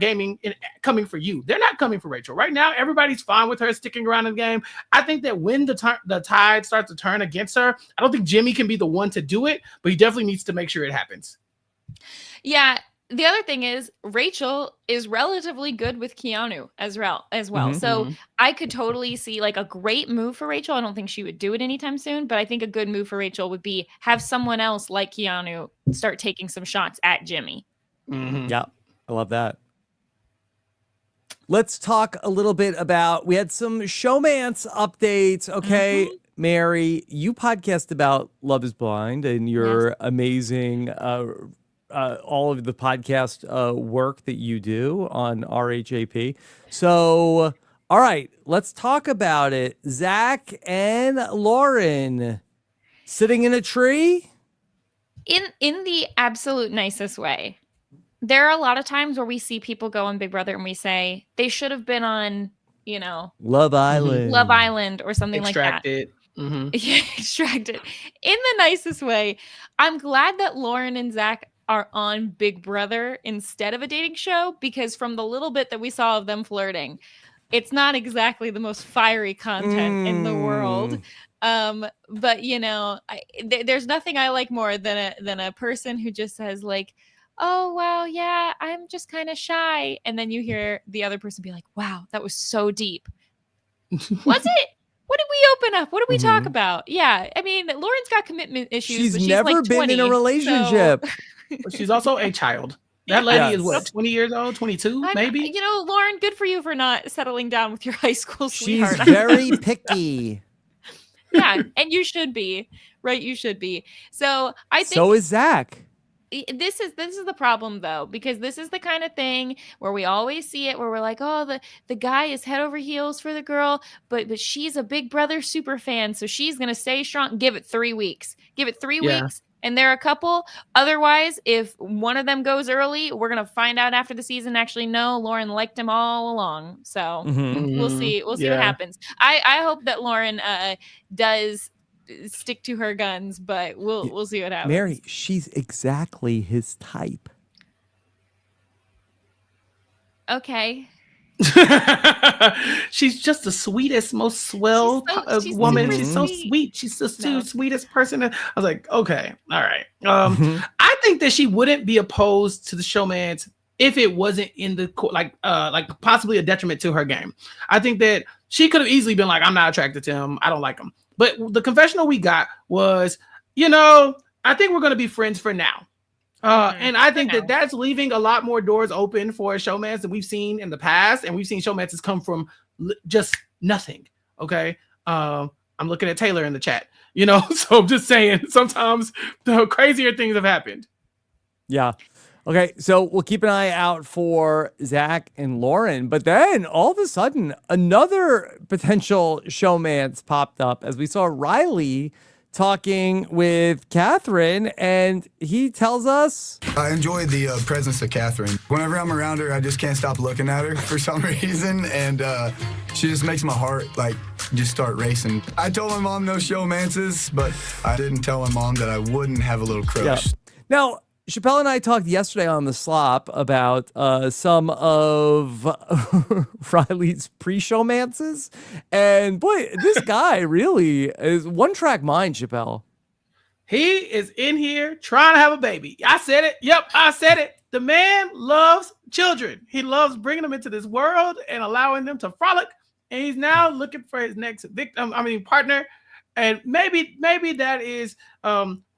coming for you. They're not coming for Rachel right now. Everybody's fine with her sticking around in the game. I think that when the tide starts to turn against her, I don't think Jimmy can be the one to do it, but he definitely needs to make sure it happens. Yeah. The other thing is Rachel is relatively good with Keanu as well. So I could totally see like a great move for Rachel. I don't think she would do it anytime soon, but I think a good move for Rachel would be have someone else like Keanu start taking some shots at Jimmy. Yeah, I love that. Let's talk a little bit about, we had some showmance updates. Okay, Mary, you podcast about Love is Blind and your amazing all of the podcast work that you do on RHAP. So, all right, let's talk about it. Zach and Lauren sitting in a tree? In the absolute nicest way. There are a lot of times where we see people go on Big Brother and we say they should have been on, you know, Love Island or something Extracted. like that. Yeah, Extracted. In the nicest way. I'm glad that Lauren and Zach are on Big Brother instead of a dating show, because from the little bit that we saw of them flirting, it's not exactly the most fiery content in the world. But you know, there's nothing I like more than a person who just says like, oh wow, yeah, I'm just kind of shy, and then you hear the other person be like, wow, that was so deep. Was it? What did we open up? What did we talk about? Yeah, I mean, Lauren's got commitment issues. But she's never like 20, been in a relationship. So... But she's also a child. That lady is what, 20 years old, 22, maybe? You know, Lauren, good for you for not settling down with your high school sweetheart. She's very picky. Yeah, and you should be, right? You should be. So I think so is Zach. This is the problem though, because this is the kind of thing where we always see it where we're like, oh, the guy is head over heels for the girl, but she's a Big Brother super fan, so she's gonna stay strong. Give it 3 weeks. Give it 3 weeks. And they're a couple. Otherwise, if one of them goes early, we're going to find out after the season. Actually, no, Lauren liked him all along. So we'll see. We'll see what happens. I hope that Lauren does stick to her guns, but we'll see what happens. Mary, she's exactly his type. Okay. She's just the sweetest, most swell woman. She's so sweet. She's just the sweetest person. I was like, okay, all right. I think that she wouldn't be opposed to the showmance if it wasn't in the like possibly a detriment to her game. I think that she could have easily been like, I'm not attracted to him. I don't like him. But the confessional we got was, you know, I think we're going to be friends for now. And I think that that's leaving a lot more doors open for a showmance than we've seen in the past. And we've seen showmances come from just nothing. Okay. I'm looking at Taylor in the chat, you know, so I'm just saying sometimes the crazier things have happened. Yeah. Okay. So we'll keep an eye out for Zach and Lauren, but then all of a sudden another potential showmance popped up as we saw Riley talking with Catherine, and he tells us, I enjoy the presence of Catherine. Whenever I'm around her, I just can't stop looking at her for some reason, and she just makes my heart like just start racing. I told my mom no showmances, but I didn't tell my mom that I wouldn't have a little crush. Yeah. Now, Chappell and I talked yesterday on the slop about some of Riley's pre-showmances, and boy, this guy really is one-track mind, Chappell. He is in here trying to have a baby. I said it. Yep, I said it. The man loves children. He loves bringing them into this world and allowing them to frolic, and he's now looking for his next partner. And maybe that is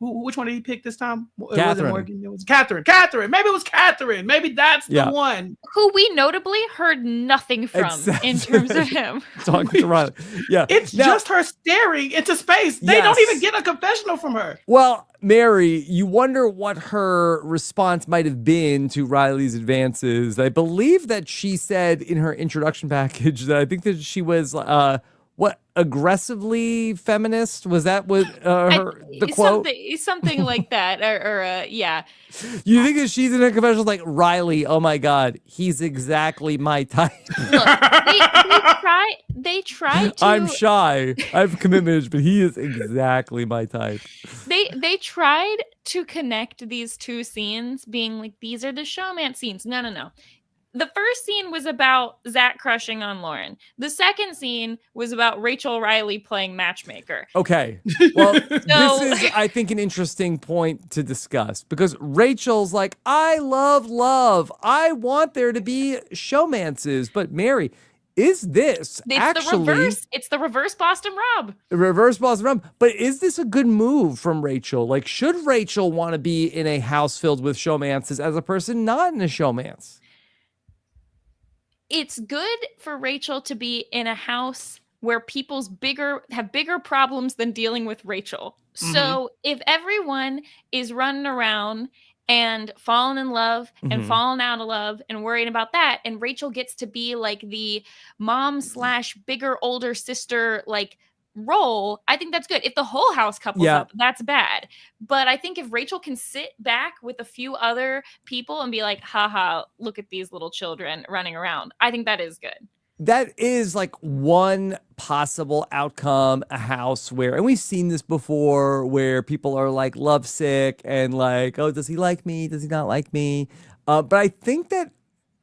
Which one did he pick this time? Catherine. Was it Morgan? It was Catherine. Maybe it was Catherine. Maybe that's the one. Who we notably heard nothing from in terms of him. Talking to Riley. Yeah. It's just her staring into space. They don't even get a confessional from her. Well, Mary, you wonder what her response might have been to Riley's advances. I believe that she said in her introduction package that I think that she was aggressively feminist? Was that what the quote? Something like that, or yeah. You think that she's in a confessional like Riley? Oh my God, he's exactly my type. Look, they tried to. I'm shy. I have commitment, but he is exactly my type. They tried to connect these two scenes, being like, these are the showman scenes. No. The first scene was about Zach crushing on Lauren. The second scene was about Rachel Riley playing matchmaker. Okay. Well, this is, I think, an interesting point to discuss because Rachel's like, I love love. I want there to be showmances. But Mary, is this actually... the reverse? It's the reverse Boston Rob. Reverse Boston Rob. But is this a good move from Rachel? Like, should Rachel want to be in a house filled with showmances as a person not in a showmance? It's good for Rachel to be in a house where people's have bigger problems than dealing with Rachel. Mm-hmm. So if everyone is running around and falling in love and falling out of love and worrying about that, and Rachel gets to be like the mom / bigger older sister like role, I think that's good. If the whole house couples up, that's bad. But I think if Rachel can sit back with a few other people and be like, haha, look at these little children running around, I think that is good. That is like one possible outcome, a house where, and we've seen this before, where people are like lovesick and like, oh, does he like me? Does he not like me? But I think that,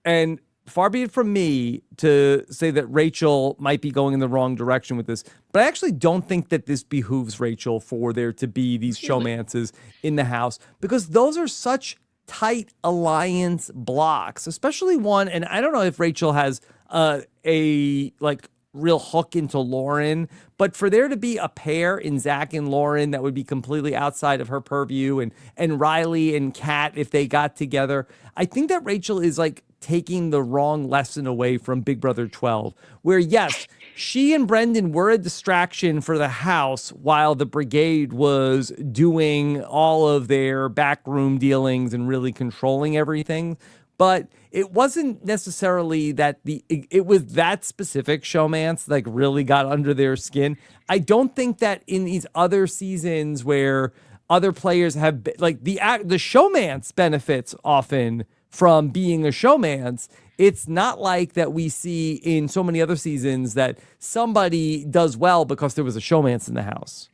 and far be it from me to say that Rachel might be going in the wrong direction with this, but I actually don't think that this behooves Rachel for there to be these showmances in the house, because those are such tight alliance blocks, especially one, and I don't know if Rachel has a like real hook into Lauren, but for there to be a pair in Zach and Lauren that would be completely outside of her purview, and Riley and Kat, if they got together, I think that Rachel is like taking the wrong lesson away from Big Brother 12, where yes, she and Brendan were a distraction for the house while the brigade was doing all of their backroom dealings and really controlling everything. But it wasn't necessarily that it was that specific showmance like really got under their skin. I don't think that in these other seasons where other players have like the showmance benefits often from being a showmance. It's not like that we see in so many other seasons that somebody does well because there was a showmance in the house.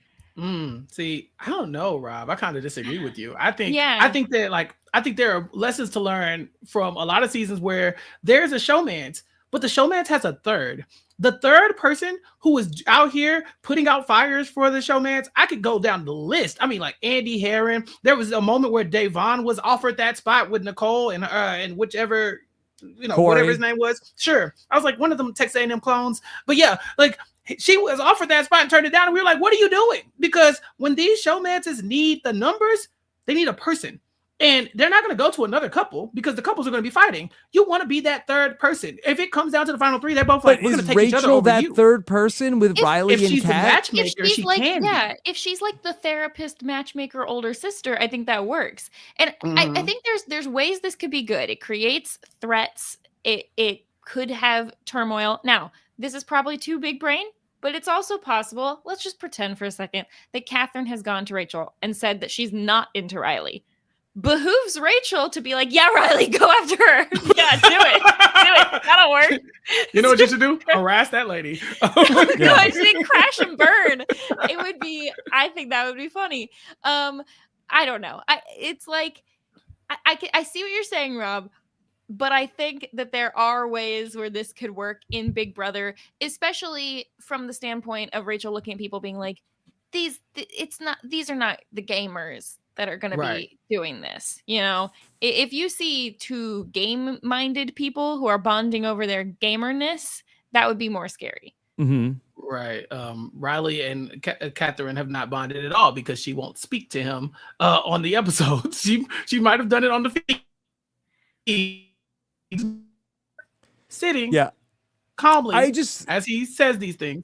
See, I don't know, Rob. I kind of disagree with you. I think there are lessons to learn from a lot of seasons where there's a showmance, but the showmance has a third. The third person who was out here putting out fires for the showmance, I could go down the list. I mean, like Andy Herron. There was a moment where Davon was offered that spot with Nicole and whichever, Corey. Whatever his name was. Sure. I was like, one of them Texas A&M clones. But yeah, like she was offered that spot and turned it down. And we were like, what are you doing? Because when these showmances need the numbers, they need a person. And they're not going to go to another couple because the couples are going to be fighting. You want to be that third person. If it comes down to the final three, they're both like, we're going to take Rachel each other over that third person with Riley and Kat? If she's the matchmaker, she like, can be. If she's like the therapist, matchmaker, older sister, I think that works. And I think there's ways this could be good. It creates threats. It could have turmoil. Now, this is probably too big brain, but it's also possible. Let's just pretend for a second that Catherine has gone to Rachel and said that she's not into Riley. Behooves Rachel to be like, yeah, Riley, go after her. Yeah, do it. That'll work. You know what you should do? Harass that lady. No, I should crash and burn. I think that would be funny. I don't know. It's like, I see what you're saying, Rob, but I think that there are ways where this could work in Big Brother, especially from the standpoint of Rachel looking at people being like, these are not the gamers that are going to be doing this. If you see two game-minded people who are bonding over their gamerness, that would be more scary. Mm-hmm. Right. Riley and Catherine have not bonded at all because she won't speak to him on the episode. She might have done it on the feed, sitting calmly as he says these things.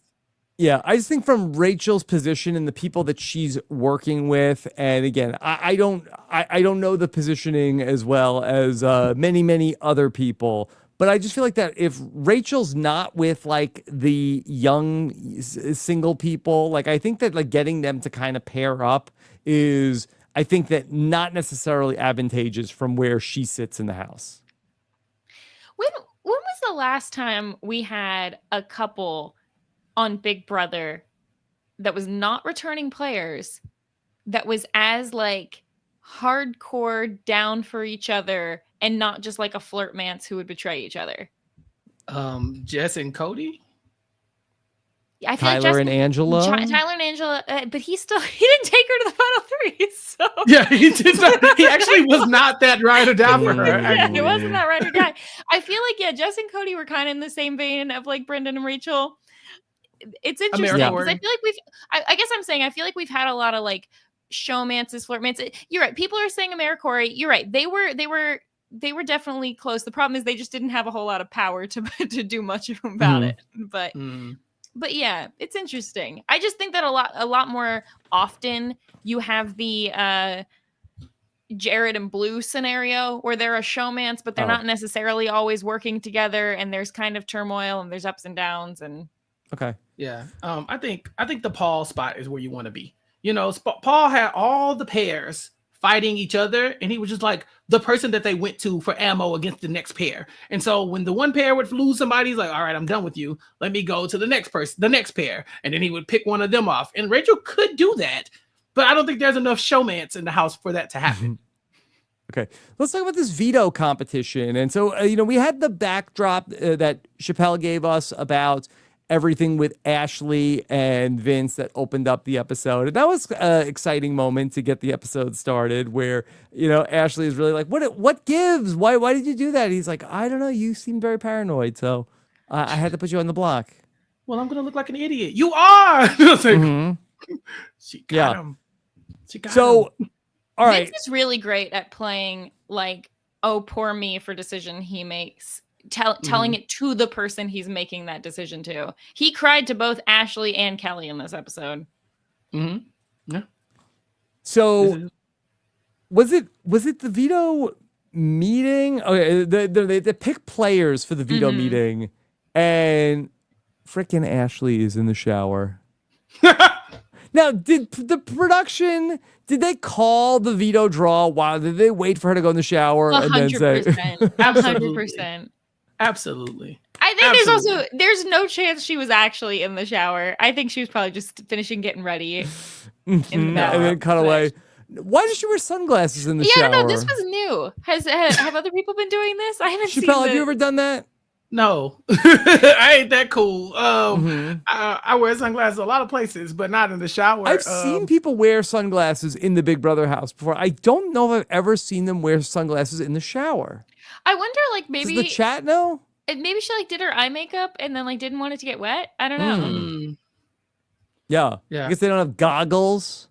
Yeah, I just think from Rachel's position and the people that she's working with, and again, I don't know the positioning as well as many other people, but I just feel like that if Rachel's not with like the young single people, like I think that like getting them to kind of pair up is, I think that not necessarily advantageous from where she sits in the house. When was the last time we had a couple on Big Brother that was not returning players, that was as like hardcore down for each other and not just like a flirtmance who would betray each other? Jess and Cody? I feel Tyler like and Angela? Tyler and Angela, but he didn't take her to the final three. So yeah, he did not. He actually was not that ride or die for her. Yeah, he wasn't that ride or die. I feel like Jess and Cody were kind of in the same vein of like Brendan and Rachel. It's interesting because I feel like I guess I'm saying I feel like we've had a lot of like showmances, flirtmances. You're right. People are saying AmeriCorey. You're right. They were definitely close. The problem is they just didn't have a whole lot of power to do much about it. But yeah, it's interesting. I just think that a lot more often you have the Jared and Blue scenario where they're a showmance, but they're not necessarily always working together, and there's kind of turmoil and there's ups and downs and. Okay. Yeah. I think the Paul spot is where you want to be. You know, Paul had all the pairs fighting each other, and he was just like the person that they went to for ammo against the next pair. And so when the one pair would lose somebody, he's like, all right, I'm done with you. Let me go to the next person, the next pair. And then he would pick one of them off. And Rachel could do that, but I don't think there's enough showmance in the house for that to happen. Okay, let's talk about this veto competition. And so, we had the backdrop that Chappell gave us about everything with Ashley and Vince that opened up the episode. And that was an exciting moment to get the episode started where, Ashley is really like, what gives? Why did you do that? He's like, I don't know. You seem very paranoid. So I had to put you on the block. Well, I'm going to look like an idiot. You are. She got him. She got him. All right. Vince is really great at playing like, oh, poor me for decision he makes. Telling it to the person he's making that decision to. He cried to both Ashley and Kelly in this episode. Yeah. So was it the veto meeting? Okay, they pick players for the veto meeting, and frickin' Ashley is in the shower. Now, did the production, did they call the veto draw? While did they wait for her to go in the shower 100%, and then say 100%? Absolutely. I think there's no chance she was actually in the shower. I think she was probably just finishing getting ready. And then cut away. Why does she wear sunglasses in the shower? Yeah, no, this was new. Have other people been doing this? I haven't seen Chappell, have you ever done that? No, I ain't that cool. I wear sunglasses a lot of places, but not in the shower. I've seen people wear sunglasses in the Big Brother house before. I don't know if I've ever seen them wear sunglasses in the shower. I wonder, like, maybe does the chat know? Maybe she like did her eye makeup and then like didn't want it to get wet. I don't know. Yeah. I guess they don't have goggles.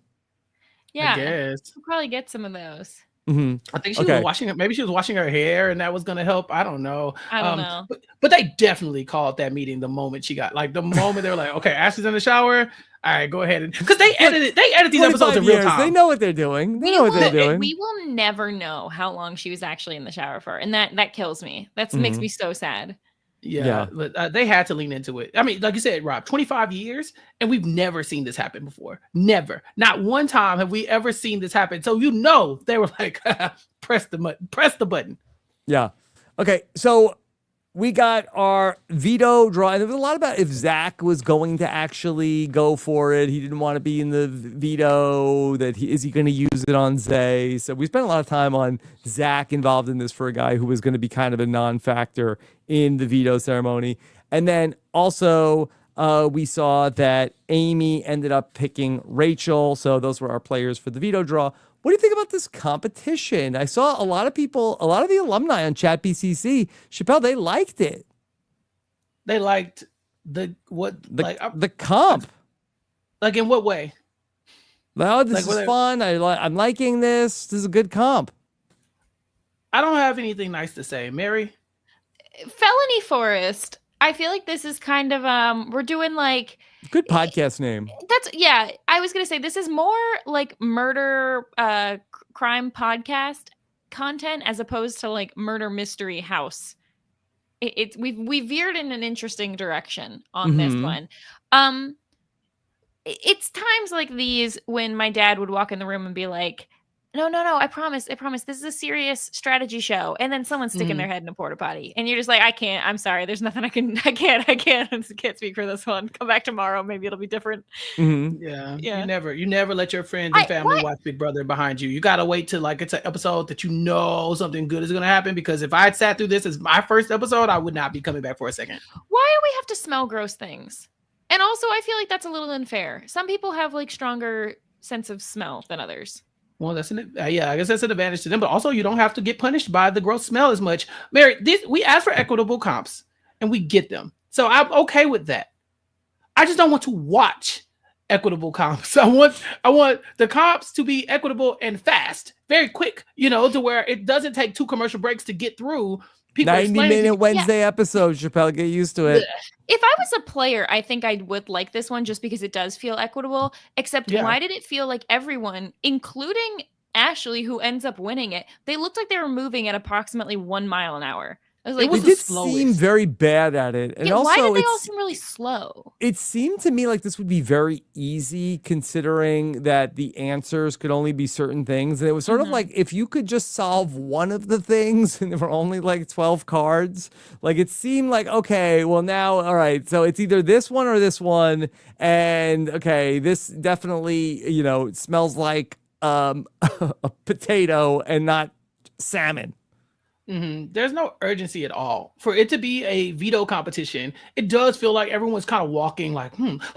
Yeah, I guess we'll probably get some of those. I think she was washing it. Maybe she was washing her hair, and that was going to help. I don't know. I don't know. But they definitely called that meeting the moment she got, like the moment they were like, okay, Ashley's in the shower. All right, go ahead, because they edit these episodes in real time. They know what they're doing. They know what they're doing. We will never know how long she was actually in the shower for, and that kills me. That makes me so sad. Yeah. But they had to lean into it. I mean, like you said, Rob, 25 years, and we've never seen this happen before. Never. Not one time have we ever seen this happen. So they were like, press the button. Yeah. Okay, so we got our veto draw. There was a lot about if Zach was going to actually go for it. He didn't want to be in the veto. Is he going to use it on Zay? So we spent a lot of time on Zach involved in this for a guy who was going to be kind of a non-factor in the veto ceremony. And then also we saw that Amy ended up picking Rachel. So those were our players for the veto draw. What do you think about this competition? I saw a lot of the alumni on Chat BCC, Chappell, they liked it. They liked The comp. Like in what way? No, this is fun. I'm liking this. This is a good comp. I don't have anything nice to say. Mary? Felony Forest. I feel like this is kind of we're doing like good podcast name. I was gonna say this is more like murder crime podcast content as opposed to like murder mystery house. We veered in an interesting direction on this one. It's times like these when my dad would walk in the room and be like, no, I promise. This is a serious strategy show. And then someone's sticking their head in a porta potty. And you're just like, I can't. I'm sorry. There's nothing I can't speak for this one. Come back tomorrow. Maybe it'll be different. Yeah. You never let your friends and family watch Big Brother behind you. You got to wait till like it's an episode that you know something good is going to happen. Because if I had sat through this as my first episode, I would not be coming back for a second. Why do we have to smell gross things? And also, I feel like that's a little unfair. Some people have like stronger sense of smell than others. Well, I guess that's an advantage to them. But also, you don't have to get punished by the gross smell as much. Mary, we ask for equitable comps, and we get them. So I'm okay with that. I just don't want to watch equitable comps. I want the comps to be equitable and fast, very quick. To where it doesn't take 2 commercial breaks to get through. 90-minute Wednesday episode, Chappell. Get used to it. If I was a player, I think I would like this one just because it does feel equitable. Except why did it feel like everyone, including Ashley, who ends up winning it, they looked like they were moving at approximately 1 mile an hour. I was like, it did seem very bad at it. And also, why did they all seem really slow? It seemed to me like this would be very easy considering that the answers could only be certain things. And it was sort of like if you could just solve one of the things and there were only like 12 cards, like it seemed like, okay, well now, all right, so it's either this one or this one. And okay, this definitely, it smells like a potato and not salmon. There's no urgency at all for it to be a veto competition. It does feel like everyone's kind of walking like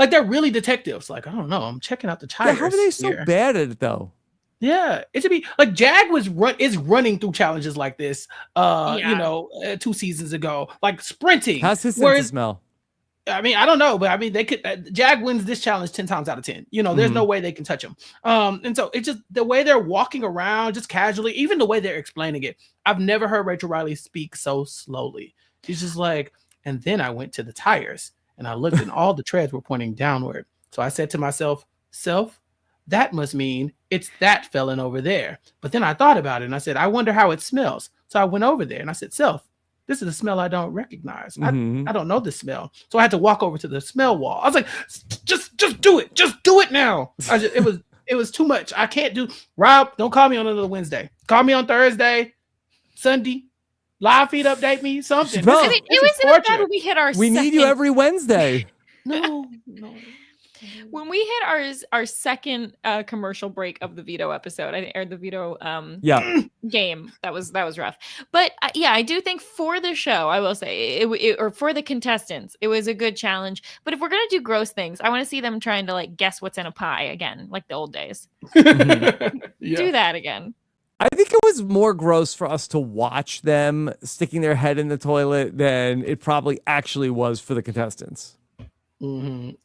they're really detectives. Like, I don't know, I'm checking out the tires. How are they so bad at it though? Yeah, it should be like Jag is running through challenges like this. 2 seasons ago, like sprinting. How's his sense of smell? I mean, I don't know, but I mean, they could. Jag wins this challenge 10 times out of 10. There's no way they can touch him. And so it's just the way they're walking around, just casually, even the way they're explaining it. I've never heard Rachel Riley speak so slowly. She's just like, and then I went to the tires and I looked and all the treads were pointing downward. So I said to myself, that must mean it's that felon over there. But then I thought about it and I said, I wonder how it smells. So I went over there and I said, this is a smell I don't recognize. I don't know this smell. So I had to walk over to the smell wall. I was like, just do it. Just do it now. It was too much. I can't do. Rob, don't call me on another Wednesday. Call me on Thursday, Sunday. Live feed update me, something. I mean, it wasn't bad when we hit our We need you every Wednesday. No. When we hit our second commercial break of the veto episode, or the veto game, that was rough. But I do think for the show, I will say, or for the contestants, it was a good challenge. But if we're gonna do gross things, I want to see them trying to like guess what's in a pie again, like the old days. Do that again. I think it was more gross for us to watch them sticking their head in the toilet than it probably actually was for the contestants.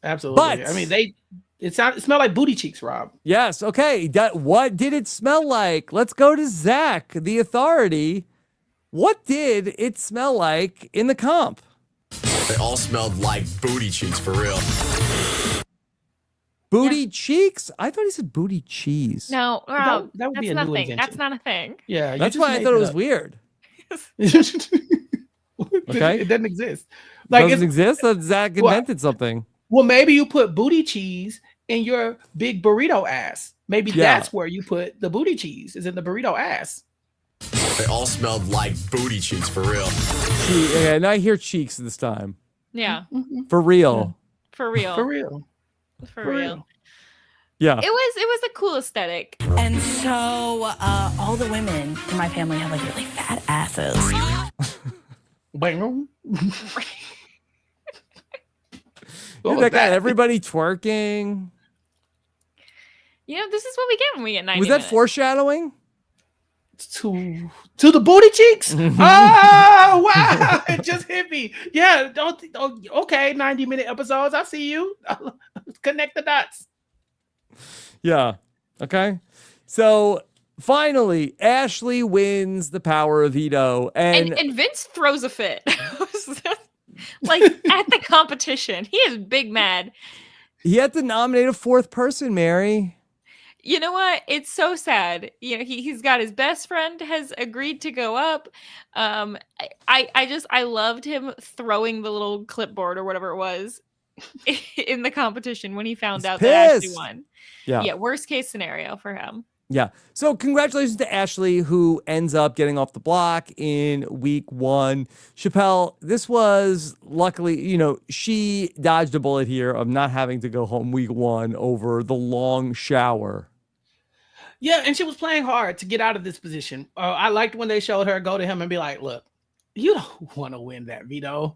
Absolutely. But I mean, it smelled like booty cheeks, Rob. Yes. Okay. What did it smell like? Let's go to Zach, the authority. What did it smell like in the comp? They all smelled like booty cheeks for real. Booty cheeks? I thought he said booty cheese. No, that would be a new invention. That's not a thing. Yeah, that's why I thought it was weird. Okay, it doesn't exist. Like, doesn't exist. That Zach invented something. Well, maybe you put booty cheese in your big burrito ass. Maybe that's where you put the booty cheese. Is in the burrito ass. They all smelled like booty cheeks for real. Yeah, and I hear cheeks this time. Yeah, for real. For real. For real. For real. Yeah. It was a cool aesthetic. And so all the women in my family have like really fat asses. That got everybody twerking. This is what we get when we get 90 Was that foreshadowing? to the booty cheeks. Oh wow, it just hit me. Yeah, okay, 90-minute episodes. I see you. Connect the dots. Yeah. Okay. So finally, Ashley wins the power of veto, and Vince throws a fit. Like at the competition, he is big mad. he had to nominate a fourth person, Mary. You know what? It's so sad. You know, he's got his best friend has agreed to go up. I loved him throwing the little clipboard or whatever it was in the competition when he found out that Ashley won. Yeah, worst case scenario for him. Yeah. So congratulations to Ashley, who ends up getting off the block in week 1. Chappell, this was luckily, you know, she dodged a bullet here of not having to go home week 1 over the long shower. Yeah, and she was playing hard to get out of this position. I liked when they showed her go to him and be like, look, you don't want to win that veto.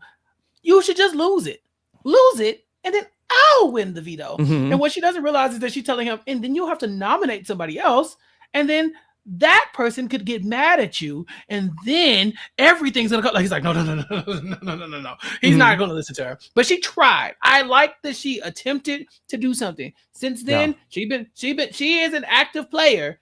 You should just lose it. Lose it, and then I'll win the veto. And what she doesn't realize is that she's telling him, and then you'll have to nominate somebody else, and then that person could get mad at you, and then everything's gonna go. Like, he's like, no. He's not gonna listen to her. But she tried. I like that she attempted to do something. Since then, she is an active player.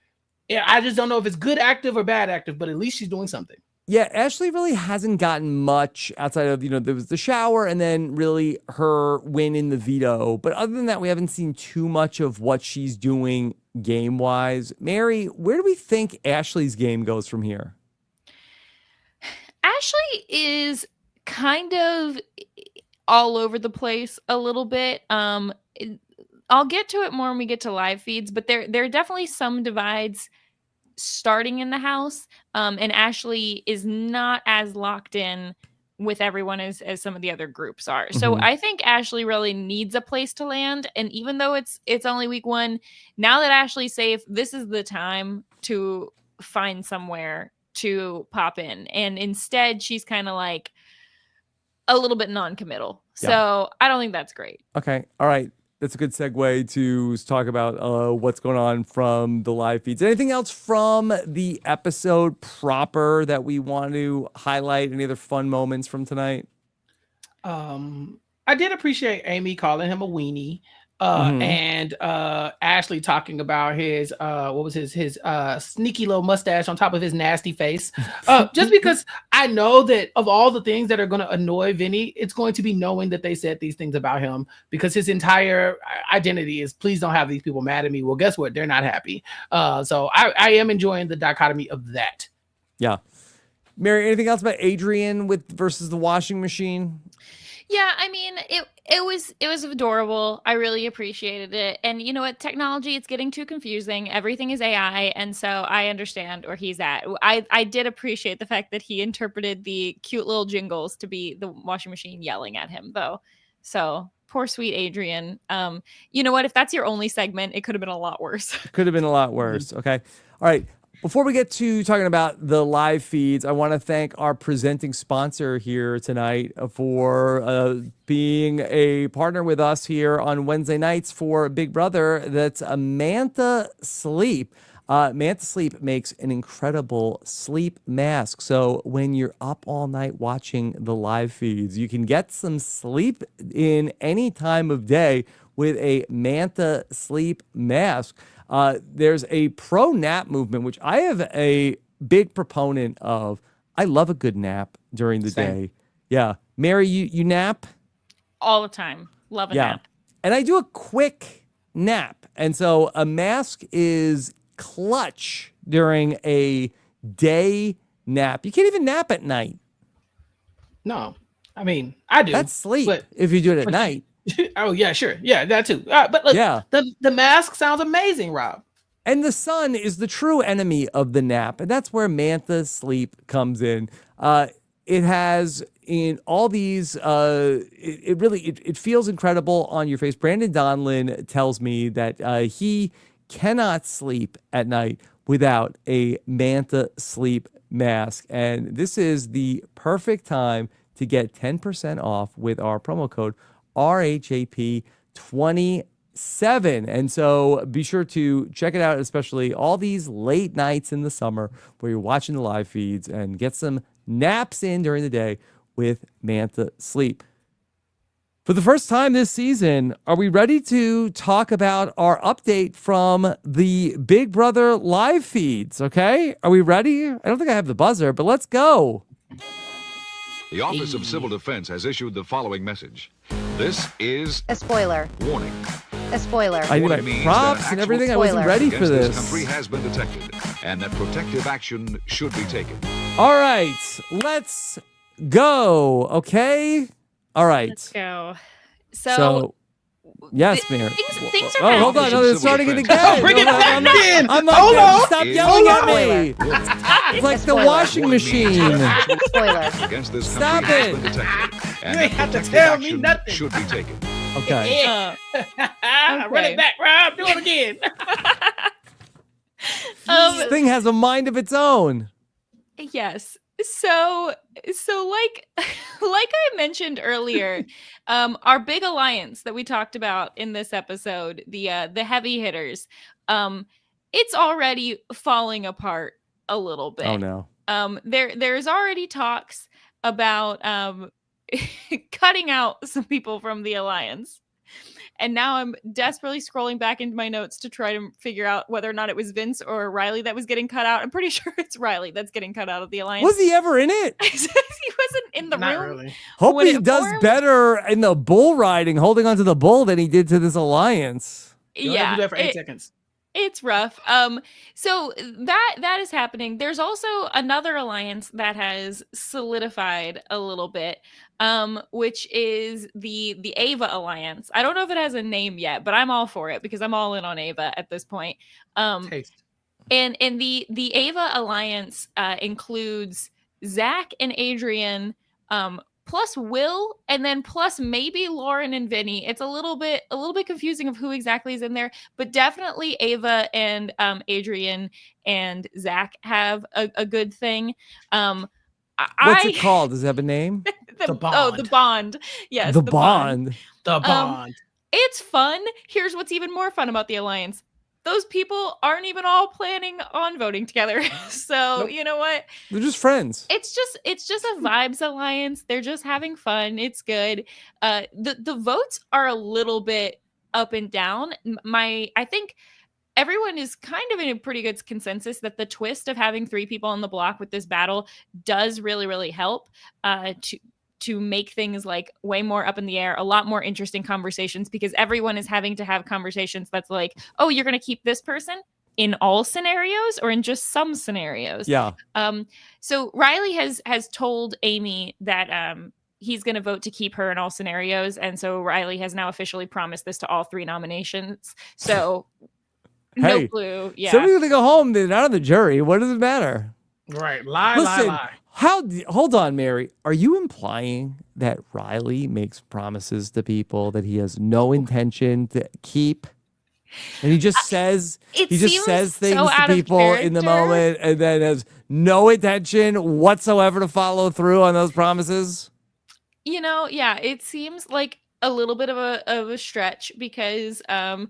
Yeah, I just don't know if it's good active or bad active, but at least she's doing something. Yeah, Ashley really hasn't gotten much outside of, you know, there was the shower and then really her win in the veto. But other than that, we haven't seen too much of what she's doing game-wise. Mary, where do we think Ashley's game goes from here? Ashley is kind of all over the place a little bit. I'll get to it more when we get to live feeds, but there are definitely some divides starting in the house, and Ashley is not as locked in with everyone as some of the other groups are. So I think Ashley really needs a place to land, and even though it's only week 1, now that Ashley's safe, this is the time to find somewhere to pop in, and instead she's kind of like a little bit non-committal. So I don't think that's great. Okay. All right. That's a good segue to talk about what's going on from the live feeds. Anything else from the episode proper that we want to highlight? Any other fun moments from tonight? I did appreciate Amy calling him a weenie. And Ashley talking about his his sneaky little mustache on top of his nasty face. Just because I know that of all the things that are going to annoy Vinnie, it's going to be knowing that they said these things about him, because his entire identity is, please don't have these people mad at me. Well, guess what? They're not happy. So I am enjoying the dichotomy of that. Yeah. Mary, anything else about Adrian versus the washing machine? Yeah, I mean, it was adorable. I really appreciated it. And you know what? Technology, it's getting too confusing. Everything is AI. And so I understand where he's at. I did appreciate the fact that he interpreted the cute little jingles to be the washing machine yelling at him, though. So poor sweet Adrian. You know what? If that's your only segment, it could have been a lot worse. Could have been a lot worse. Okay. All right. Before we get to talking about the live feeds, I want to thank our presenting sponsor here tonight for being a partner with us here on Wednesday nights for Big Brother. That's Manta Sleep. Manta Sleep makes an incredible sleep mask. So when you're up all night watching the live feeds, you can get some sleep in any time of day with a Manta Sleep mask. There's a pro nap movement, which I have a big proponent of. I love a good nap during the day. Yeah. Mary, you nap? All the time. Love a nap. And I do a quick nap. And so a mask is clutch during a day nap. You can't even nap at night. No. I mean, I do. That's sleep if you do it at night. Oh, yeah, sure. Yeah, that too. But look, the mask sounds amazing, Rob. And the sun is the true enemy of the nap. And that's where Manta Sleep comes in. It has in all these, it feels incredible on your face. Brandon Donlin tells me that he cannot sleep at night without a Manta Sleep mask. And this is the perfect time to get 10% off with our promo code RHAP 20 BB27. And so be sure to check it out, especially all these late nights in the summer where you're watching the live feeds, and get some naps in during the day with Manta Sleep. For the first time this season, are we ready to talk about our update from the Big Brother live feeds? Okay, are we ready? I don't think I have the buzzer, but let's go. The Office of Civil Defense has issued the following message. This is a spoiler. Warning. A spoiler. I need my props and everything. I wasn't ready for this. This country has been detected, and that protective action should be taken. All right, let's go. Okay. All right. Let's go. So yes, Mayor. Things are hold on. No, they're starting it again. Bring it back again. I'm not. Stop yelling at me. It's like the washing machine. Spoiler. Against this Stop country it. has been detected, and You ain't that have to protective tell me action nothing. should be taken. Okay. Run it back, Rob. Do it again. This thing has a mind of its own. Yes. So like I mentioned earlier, our big alliance that we talked about in this episode, the heavy hitters, it's already falling apart a little bit. Oh no. There's already talks about cutting out some people from the alliance. And now I'm desperately scrolling back into my notes to try to figure out whether or not it was Vince or Riley that was getting cut out. I'm pretty sure it's Riley that's getting cut out of the alliance. Was he ever in it? He wasn't in the Not room. really. Hope when he it does formed. better in the bull riding, holding onto the bull, than he did to this alliance. You only do that for 8 seconds. It's rough. So that is happening. There's also another alliance that has solidified a little bit, which is the Ava alliance. I don't know if it has a name yet, but I'm all for it because I'm all in on Ava at this point. Taste. And the Ava alliance includes Zach and Adrian, plus Will, and then plus maybe Lauren and Vinnie. It's a little bit confusing of who exactly is in there, but definitely Ava and Adrian and Zach have a good thing. What's it called? Does it have a name? The Bond. Oh, the Bond. Yes, the Bond. The Bond. It's fun. Here's what's even more fun about the alliance. Those people aren't even all planning on voting together. So Nope. You know what? They're just friends. It's just a vibes alliance. They're just having fun. It's good. The votes are a little bit up and down. I think everyone is kind of in a pretty good consensus that the twist of having 3 people on the block with this battle does really, really help to make things like way more up in the air, a lot more interesting conversations, because everyone is having to have conversations that's like, oh, you're going to keep this person in all scenarios or in just some scenarios. Yeah. So Riley has told Amy that he's going to vote to keep her in all scenarios. And so Riley has now officially promised this to all 3 nominations. So no Hey, clue. Yeah. Somebody's gonna go home. They're not on the jury. What does it matter? Right. Lie. Listen, hold on, Mary. Are you implying that Riley makes promises to people that he has no intention to keep? And he just says things to people in the moment and then has no intention whatsoever to follow through on those promises? Yeah, it seems like a little bit of a stretch because wasn't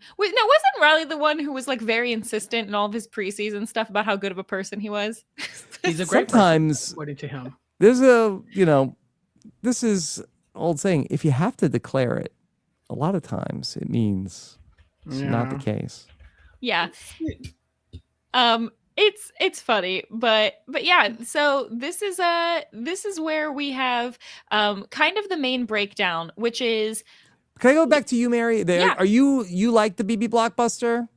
Riley the one who was like very insistent in all of his preseason stuff about how good of a person he was? He's a great Sometimes person, according to him. There's this is old saying, if you have to declare it, a lot of times it means it's not the case. Yeah. It's funny, but yeah, so this is where we have kind of the main breakdown, which is, can I go back to you, Mary? Yeah. Are you like the BB Blockbuster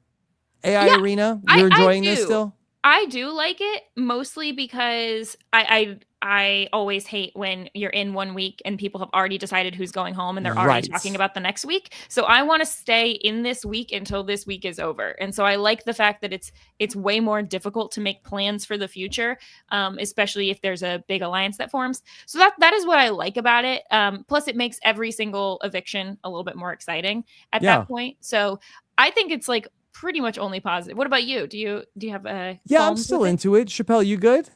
AI Arena? You're enjoying this still? I do like it, mostly because I always hate when you're in one week and people have already decided who's going home and they're already talking about the next week. So I want to stay in this week until this week is over. And so I like the fact that it's way more difficult to make plans for the future, especially if there's a big alliance that forms. So that is what I like about it. Plus it makes every single eviction a little bit more exciting at that point. So I think it's like pretty much only positive. What about you? Do you have a I'm still into it. Chappell, you good?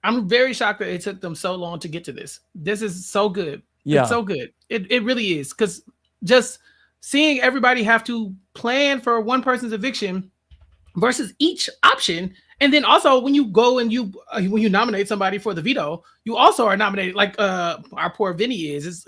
I'm very shocked that it took them so long to get to this. This is so good. Yeah. It's so good. It really is. Because just seeing everybody have to plan for one person's eviction versus each option. And then also when you go and when you nominate somebody for the veto, you also are nominated, like our poor Vinnie he has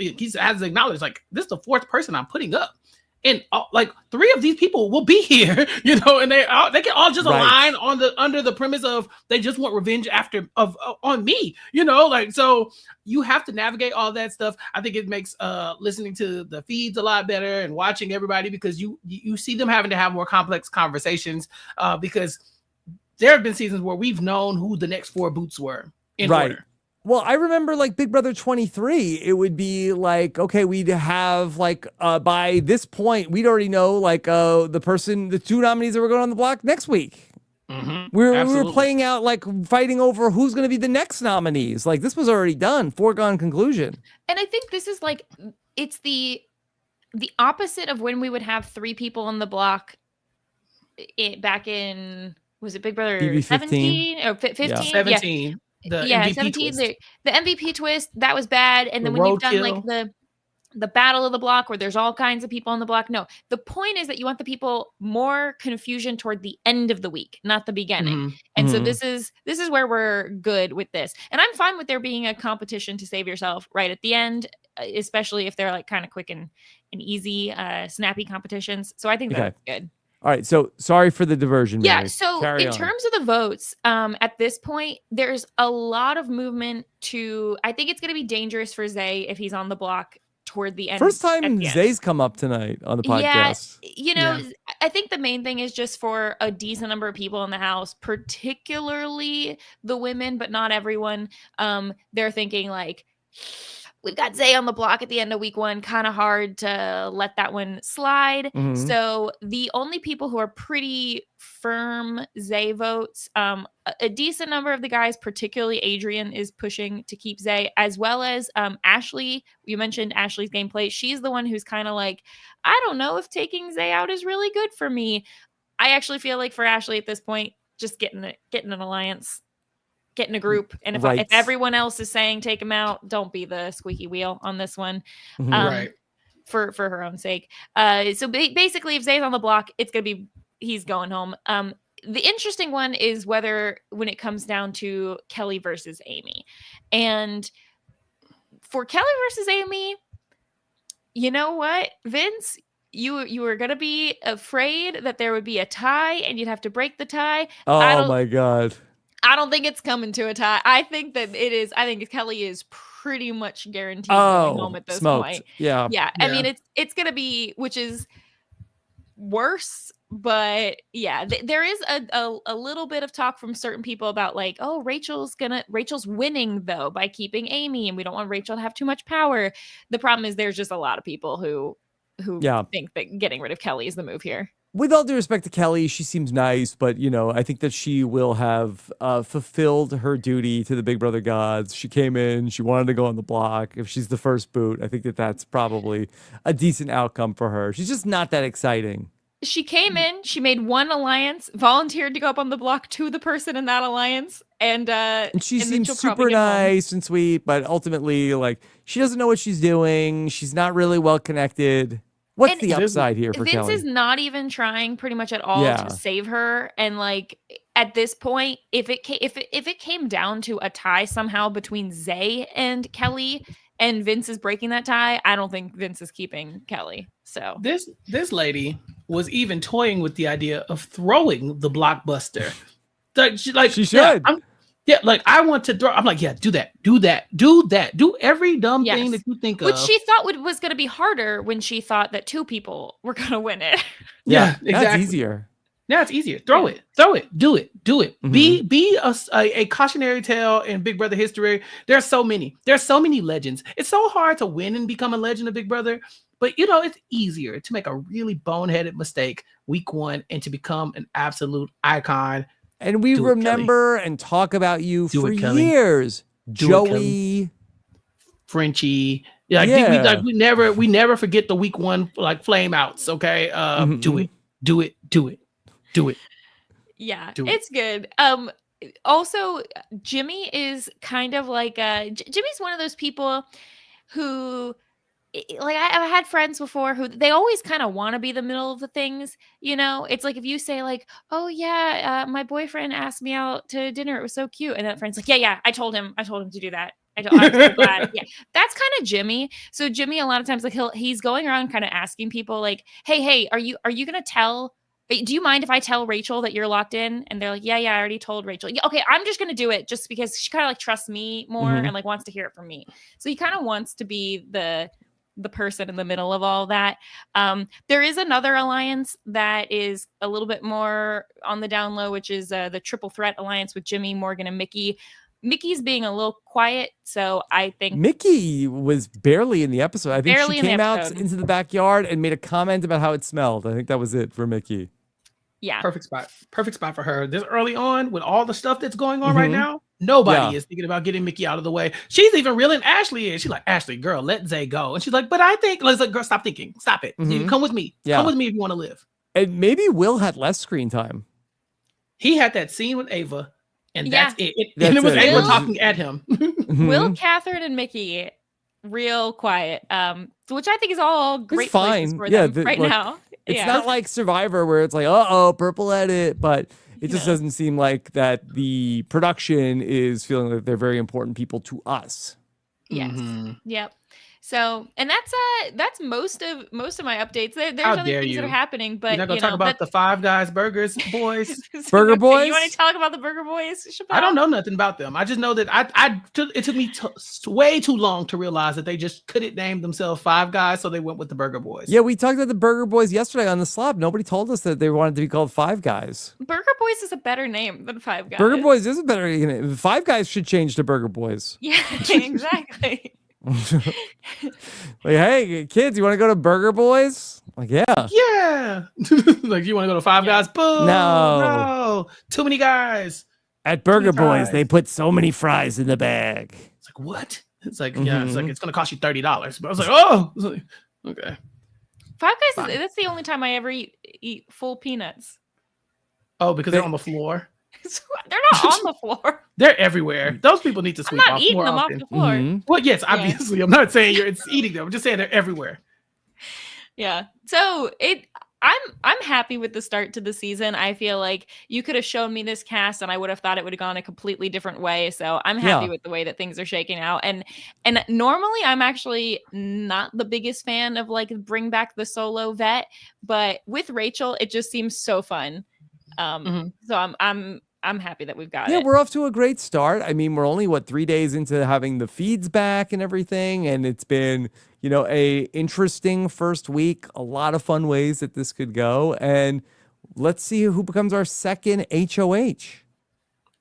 acknowledged, like, this is the fourth person I'm putting up. And like 3 of these people will be here, and they can all just align under the premise of they just want revenge on me, like, so you have to navigate all that stuff. I think it makes listening to the feeds a lot better and watching everybody, because you see them having to have more complex conversations, because there have been seasons where we've known who the next 4 boots were in order. Well, I remember like Big Brother 23, it would be like, okay, we'd have like, by this point, we'd already know like the 2 nominees that were going on the block next week. Mm-hmm. We were playing out, like, fighting over who's going to be the next nominees. Like, this was already done, foregone conclusion. And I think this is like, it's the opposite of when we would have 3 people on the block back in, was it Big Brother BB 17 or 15? Yeah. 17. Yeah. The MVP 17. twist. The MVP twist, that was bad. And then The when you've done roadkill. like the battle of the block where there's all kinds of people on the block. No, the point is that you want the people more confusion toward the end of the week, not the beginning. Mhm. And so Mhm. this is where we're good with this. And I'm fine with there being a competition to save yourself right at the end, especially if they're like kind of quick and easy, snappy competitions. So I think that's good. All right, so sorry for the diversion, Yeah, Mary. so Carry in on. terms of the votes, at this point, there's a lot of movement I think it's going to be dangerous for Zay if he's on the block toward the end. First at time the end. Zay's come up tonight on the podcast. Yeah, I think the main thing is just for a decent number of people in the house, particularly the women, but not everyone. They're thinking like, we've got Zay on the block at the end of week 1, kind of hard to let that one slide. Mhm. So the only people who are pretty firm Zay votes, a decent number of the guys, particularly Adrian, is pushing to keep Zay, as well as Ashley. You mentioned Ashley's gameplay. She's the one who's kind of like, I don't know if taking Zay out is really good for me. I actually feel like for Ashley at this point, just getting an alliance, getting a group. And if everyone else is saying take him out, don't be the squeaky wheel on this one. Mhm. Right. For her own sake. So basically, if Zay's on the block, it's going to be, he's going home. The interesting one is when it comes down to Kelly versus Amy. And for Kelly versus Amy, you know what, Vince? You were going to be afraid that there would be a tie and you'd have to break the tie. Oh my God. I don't think it's coming to a tie. I think that it is. I think Kelly is pretty much guaranteed going home at this point. Yeah. I mean, it's going to be, which is worse, but yeah, there is a little bit of talk from certain people about like, oh, Rachel's winning though by keeping Amy, and we don't want Rachel to have too much power. The problem is there's just a lot of people who think that getting rid of Kelly is the move here. With all due respect to Kelly, she seems nice, but, I think that she will have fulfilled her duty to the Big Brother gods. She came in, she wanted to go on the block. If she's the first boot, I think that that's probably a decent outcome for her. She's just not that exciting. She came in, she made one alliance, volunteered to go up on the block to the person in that alliance, and she and seems super nice and sweet, but ultimately, like, she doesn't know what she's doing. She's not really well connected. What's the upside here for Vince Kelly? is not even trying pretty much at all to save her. And like at this point, if it came down to a tie somehow between Zay and Kelly, and Vince is breaking that tie, I don't think Vince is keeping Kelly. So this lady was even toying with the idea of throwing the blockbuster. She should. Like I want to throw. I'm like, yeah, do that, do every dumb thing that you think of. Which she thought was going to be harder when she thought that 2 people were going to win it. Yeah, exactly. Now it's easier. Now it's easier. Throw it, do it. Mm-hmm. Be a cautionary tale in Big Brother history. There's so many legends. It's so hard to win and become a legend of Big Brother, but it's easier to make a really boneheaded mistake week 1 and to become an absolute icon. And we remember and talk about you for years, Joey, Frenchie. We never forget the week 1 like flame outs. Okay, do it. Yeah, it's good. Also, Jimmy is kind of like Jimmy's one of those people who like I've had friends before who they always kind of want to be the middle of the things, it's like if you say like, oh yeah, my boyfriend asked me out to dinner, it was so cute, and that friend's like, yeah, I told him to do that. I'm so glad. Yeah, that's kind of Jimmy. So Jimmy, a lot of times, like he's going around kind of asking people like, hey, are you gonna tell? Do you mind if I tell Rachel that you're locked in? And they're like, yeah, I already told Rachel. Yeah, okay, I'm just gonna do it just because she kind of like trusts me more and like wants to hear it from me. So he kind of wants to be the person in the middle of all that. There is another alliance that is a little bit more on the down low, which is the Triple Threat Alliance with Jimmy, Morgan, and Mickey. Mickey's being a little quiet, so I think Mickey was barely in the episode. I think she came out into the backyard and made a comment about how it smelled. I think that was it for Mickey. Yeah. Perfect spot for her. This early on with all the stuff that's going on right now, nobody is thinking about getting Mickey out of the way. She's even reeling Ashley in. She's like, Ashley, girl, let Zay go. And she's like, but I think, let's like, girl, stop thinking. Stop it. You come with me. Come with me if you want to live. And maybe Will had less screen time. He had that scene with Ava, and that's it. And it was Ava talking at him. Will, Catherine, and Mickey, real quiet. Which I think is all great places for them right now. It's not like Survivor where it's like, purple edit, but it just doesn't seem like that the production is feeling like they're very important people to us. Yes. Yep. So, and that's most of my updates. There's other things that are happening, but you're not gonna talk about the Five Guys Burgers boys. Burger Boys? You want to talk about the Burger Boys, Chappell? I don't know nothing about them. I just know that it took me way too long to realize that they just couldn't name themselves Five Guys, so they went with the Burger Boys. Yeah, we talked about the Burger Boys yesterday on the slop. Nobody told us that they wanted to be called Five Guys. Burger Boys is a better name than Five Guys. Burger Boys is a better name. Five Guys should change to Burger Boys. Yeah, exactly. Like, hey kids, you want to go to Burger Boys? Like, yeah. Like, you want to go to Five Guys? Boo! No, too many guys. At Burger Boys, they put so many fries in the bag. It's like, what? It's like, it's like it's gonna cost you $30. But I was like, oh, okay. Five Guys, that's the only time I ever eat full peanuts. Oh, because they're on the floor. They're not on the floor. They're everywhere. Those people need to sweep off more often. Off the floor. Well, yes, obviously. I'm not saying it's eating them. I'm just saying they're everywhere. Yeah. So I'm happy with the start to the season. I feel like you could have shown me this cast and I would have thought it would have gone a completely different way. So I'm happy with the way that things are shaking out. And normally I'm actually not the biggest fan of like bring back the solo vet, but with Rachel, it just seems so fun. So I'm happy that we've got it. Yeah, we're off to a great start. I mean, we're only 3 days into having the feeds back and everything, and it's been, a interesting first week. A lot of fun ways that this could go, and let's see who becomes our second HOH.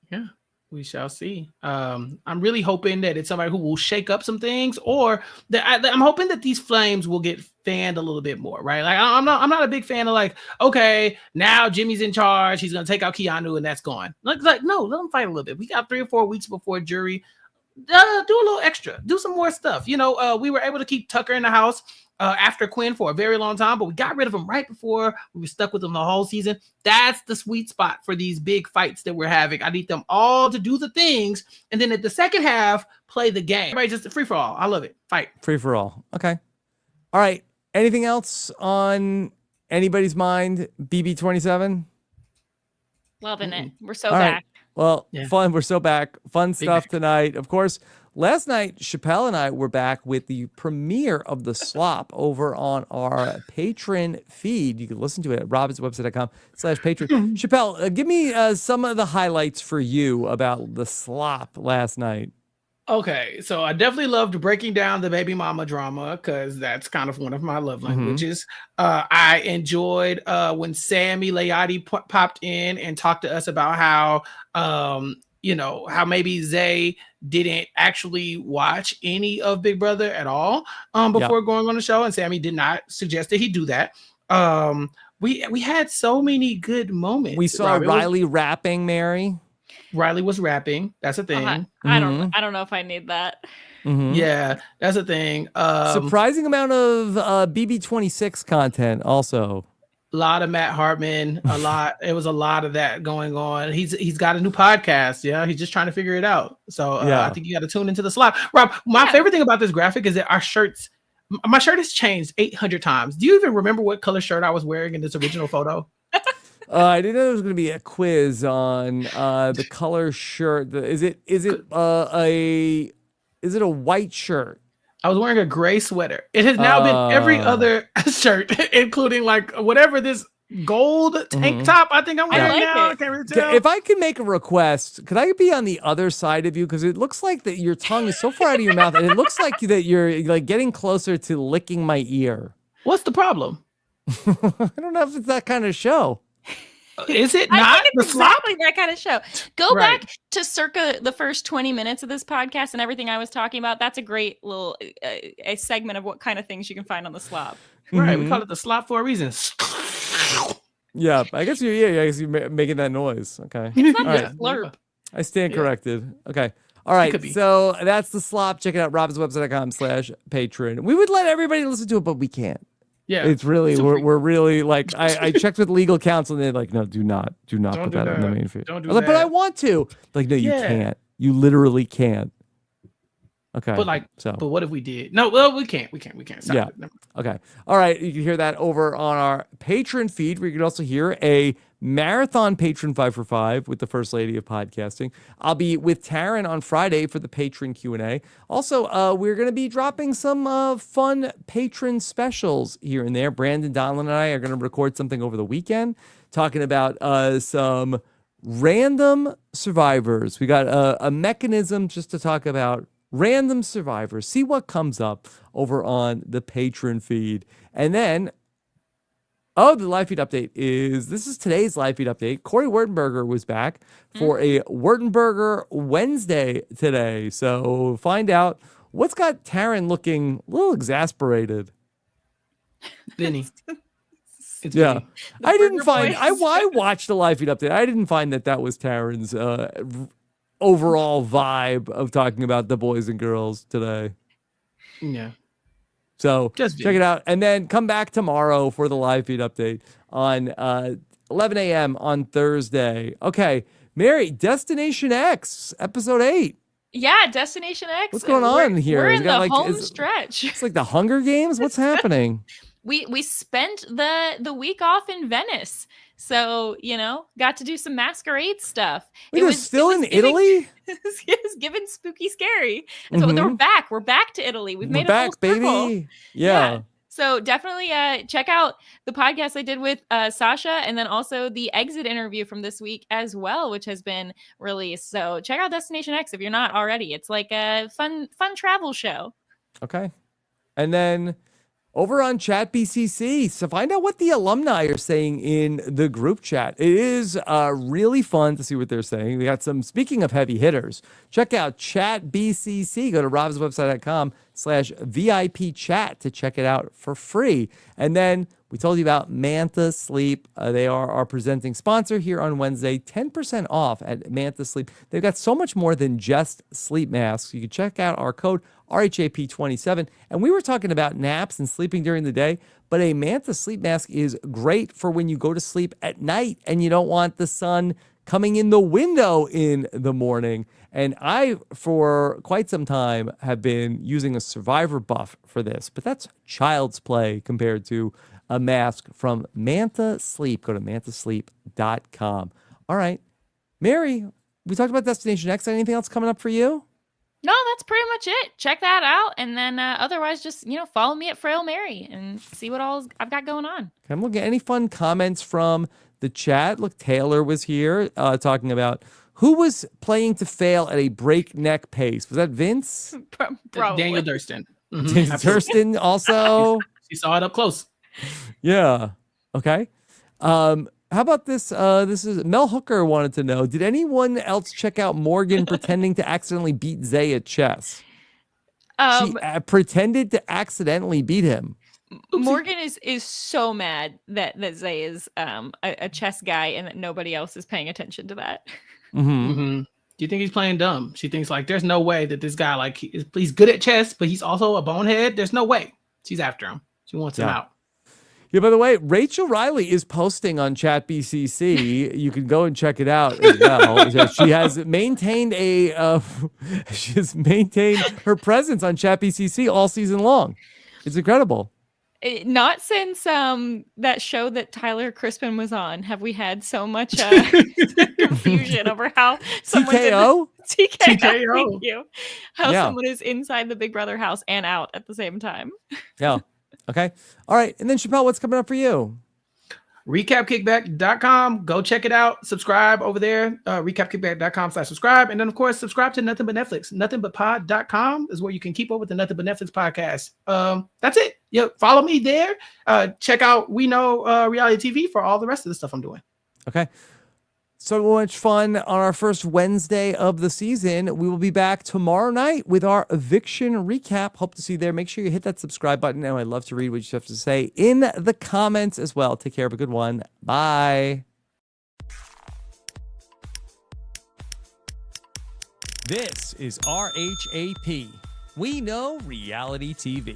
Yeah, we shall see. I'm really hoping that it's somebody who will shake up some things, or that I'm hoping that these flames will get fanned a little bit more, right? Like I'm not a big fan of like, okay, now Jimmy's in charge, he's gonna take out Keanu and that's gone. Like no, let them fight a little bit. We got 3 or 4 weeks before jury. Do a little extra, do some more stuff. We were able to keep Tucker in the house after Quinn for a very long time, but we got rid of him right before we were stuck with him the whole season. That's the sweet spot for these big fights that we're having. I need them all to do the things, and then at the second half, play the game. Right, just free for all. I love it. Fight. Free for all. Okay. All right. Anything else on anybody's mind? BB27? Loving it. We're so back. Right. Well, fun. We're so back. Fun stuff tonight. Of course, last night, Chappell and I were back with the premiere of The Slop over on our Patreon feed. You can listen to it at robinswebsite.com/Patreon. Chappell, give me some of the highlights for you about The Slop last night. Okay, so I definitely loved breaking down the baby mama drama because that's kind of one of my love languages. I enjoyed when Sammy Leotti popped in and talked to us about how, how maybe Zay didn't actually watch any of Big Brother at all before going on the show, and Sammy did not suggest that he do that. We had so many good moments. We saw Riley rapping, Mary. Riley was rapping. That's a thing. I don't know if I need that. Yeah, that's a thing. Surprising amount of BB26 content also. A lot of Matt Hartman, a lot. It was a lot of that going on. He's got a new podcast. Yeah, he's just trying to figure it out. So I think you got to tune into The Slop. Rob, my favorite thing about this graphic is that our shirts My shirt has changed 800 times. Do you even remember what color shirt I was wearing in this original photo? I didn't know there was going to be a quiz on the color shirt. Is it a white shirt? I was wearing a gray sweater. It has now been every other shirt, including like whatever this gold tank top I think I'm wearing now. I can't really tell. If I could make a request, could I be on the other side of you? Because it looks like that your tongue is so far out of your mouth, and it looks like that you're like getting closer to licking my ear. What's the problem? I don't know if it's that kind of show. Is it I not think the it's slop? exactly that kind of show. Go back to circa the first 20 minutes of this podcast and everything I was talking about. That's a great little a segment of what kind of things you can find on the slop. Right, we call it the slop for a reason. Yeah, I guess you're making that noise. Okay. It's not All just slurp. I stand corrected. Okay. All right. So that's the slop. Check it out, robbinswebsite.com/patron. We would let everybody listen to it, but we can't. Yeah. It's really, we're really like, I checked with legal counsel and they're like, no, do not put that on the main feed. Don't do I was like, that. but I want to. Like, no, you can't. You literally can't. Okay. But what if we did? No, well, we can't. Stop Yeah. it. Okay. All right. You can hear that over on our patron feed, where you can also hear a marathon patron 5 for 5 with the First Lady of Podcasting. I'll be with Taryn on Friday for the patron Q&A. Also, we're going to be dropping some fun patron specials here and there. Brandon, Donlin, and I are going to record something over the weekend talking about some random survivors. We got a mechanism just to talk about random survivors. See what comes up over on the patron feed. And then the live feed update this is today's live feed update. Corey Wertenberger was back for a Wertenberger Wednesday today. So find out what's got Taryn looking a little exasperated. Vinnie. It's Vinnie. I didn't find, I watched the live feed update. I didn't find that was Taryn's overall vibe of talking about the boys and girls today. Yeah. So check it out. And then come back tomorrow for the live feed update on 11 a.m. on Thursday. Okay. Mary, Destination X, episode 8. Yeah, Destination X. What's going on here? We're in the home stretch. It's like the Hunger Games? What's happening? We spent the week off in Venice. So, got to do some masquerade stuff. Wait, it was still in Italy? It was given spooky scary. And so we're back. We're back to Italy. We've made back, a full circle. baby. Yeah. So definitely check out the podcast I did with Sasha, and then also the exit interview from this week as well, which has been released. So check out Destination X if you're not already. It's like a fun travel show. Okay. And then over on Chat BCC, so find out what the alumni are saying in the group chat. It is really fun to see what they're saying. We got some, speaking of heavy hitters, check out Chat BCC. Go to robswebsite.com/VIP chat to check it out for free. And then we told you about Manta Sleep. They are our presenting sponsor here on Wednesday. 10% off at Manta Sleep. They've got so much more than just sleep masks. You can check out our code RHAP27. And we were talking about naps and sleeping during the day, but a Manta sleep mask is great for when you go to sleep at night and you don't want the sun coming in the window in the morning. And I, for quite some time, have been using a Survivor buff for this, but that's child's play compared to a mask from Manta Sleep. Go to mantasleep.com. All right. Mary, we talked about Destination X. Anything else coming up for you? No, that's pretty much it. Check that out. And then otherwise, just, follow me at Frail Mary and see what all I've got going on. I'm looking at any fun comments from the chat. Look, Taylor was here talking about who was playing to fail at a breakneck pace. Was that Vince? Probably. Daniel Durston. Durston also. She saw it up close. Yeah. Okay. How about this? This is Mel Hooker wanted to know, did anyone else check out Morgan pretending to accidentally beat Zay at chess? She pretended to accidentally beat him. Morgan is so mad that Zay is a chess guy and that nobody else is paying attention to that. Do you think he's playing dumb? She thinks like there's no way that this guy he's good at chess, but he's also a bonehead. There's no way. She's after him. She wants him out. Yeah, by the way, Rachel Riley is posting on Chat BCC. You can go and check it out as well. She has maintained her presence on Chat BCC all season long. It's incredible. Not since that show that Tyler Crispin was on have we had so much confusion over how someone's TKO? TKO. TKO. Thank you. How Yeah. someone is inside the Big Brother house and out at the same time. Yeah. Okay. All right. And then Chappell, what's coming up for you? recapkickback.com. Go check it out. Subscribe over there. recapkickback.com/subscribe. And then, of course, subscribe to Nothing But Netflix. Nothingbutpod.com is where you can keep up with the Nothing But Netflix podcast. That's it. Yeah, follow me there. Check out We Know Reality TV for all the rest of the stuff I'm doing. Okay. So much fun on our first Wednesday of the season. We will be back tomorrow night with our eviction recap. Hope to see you there. Make sure you hit that subscribe button. And I'd love to read what you have to say in the comments as well. Take care. Have a good one. Bye. This is RHAP. We Know Reality TV.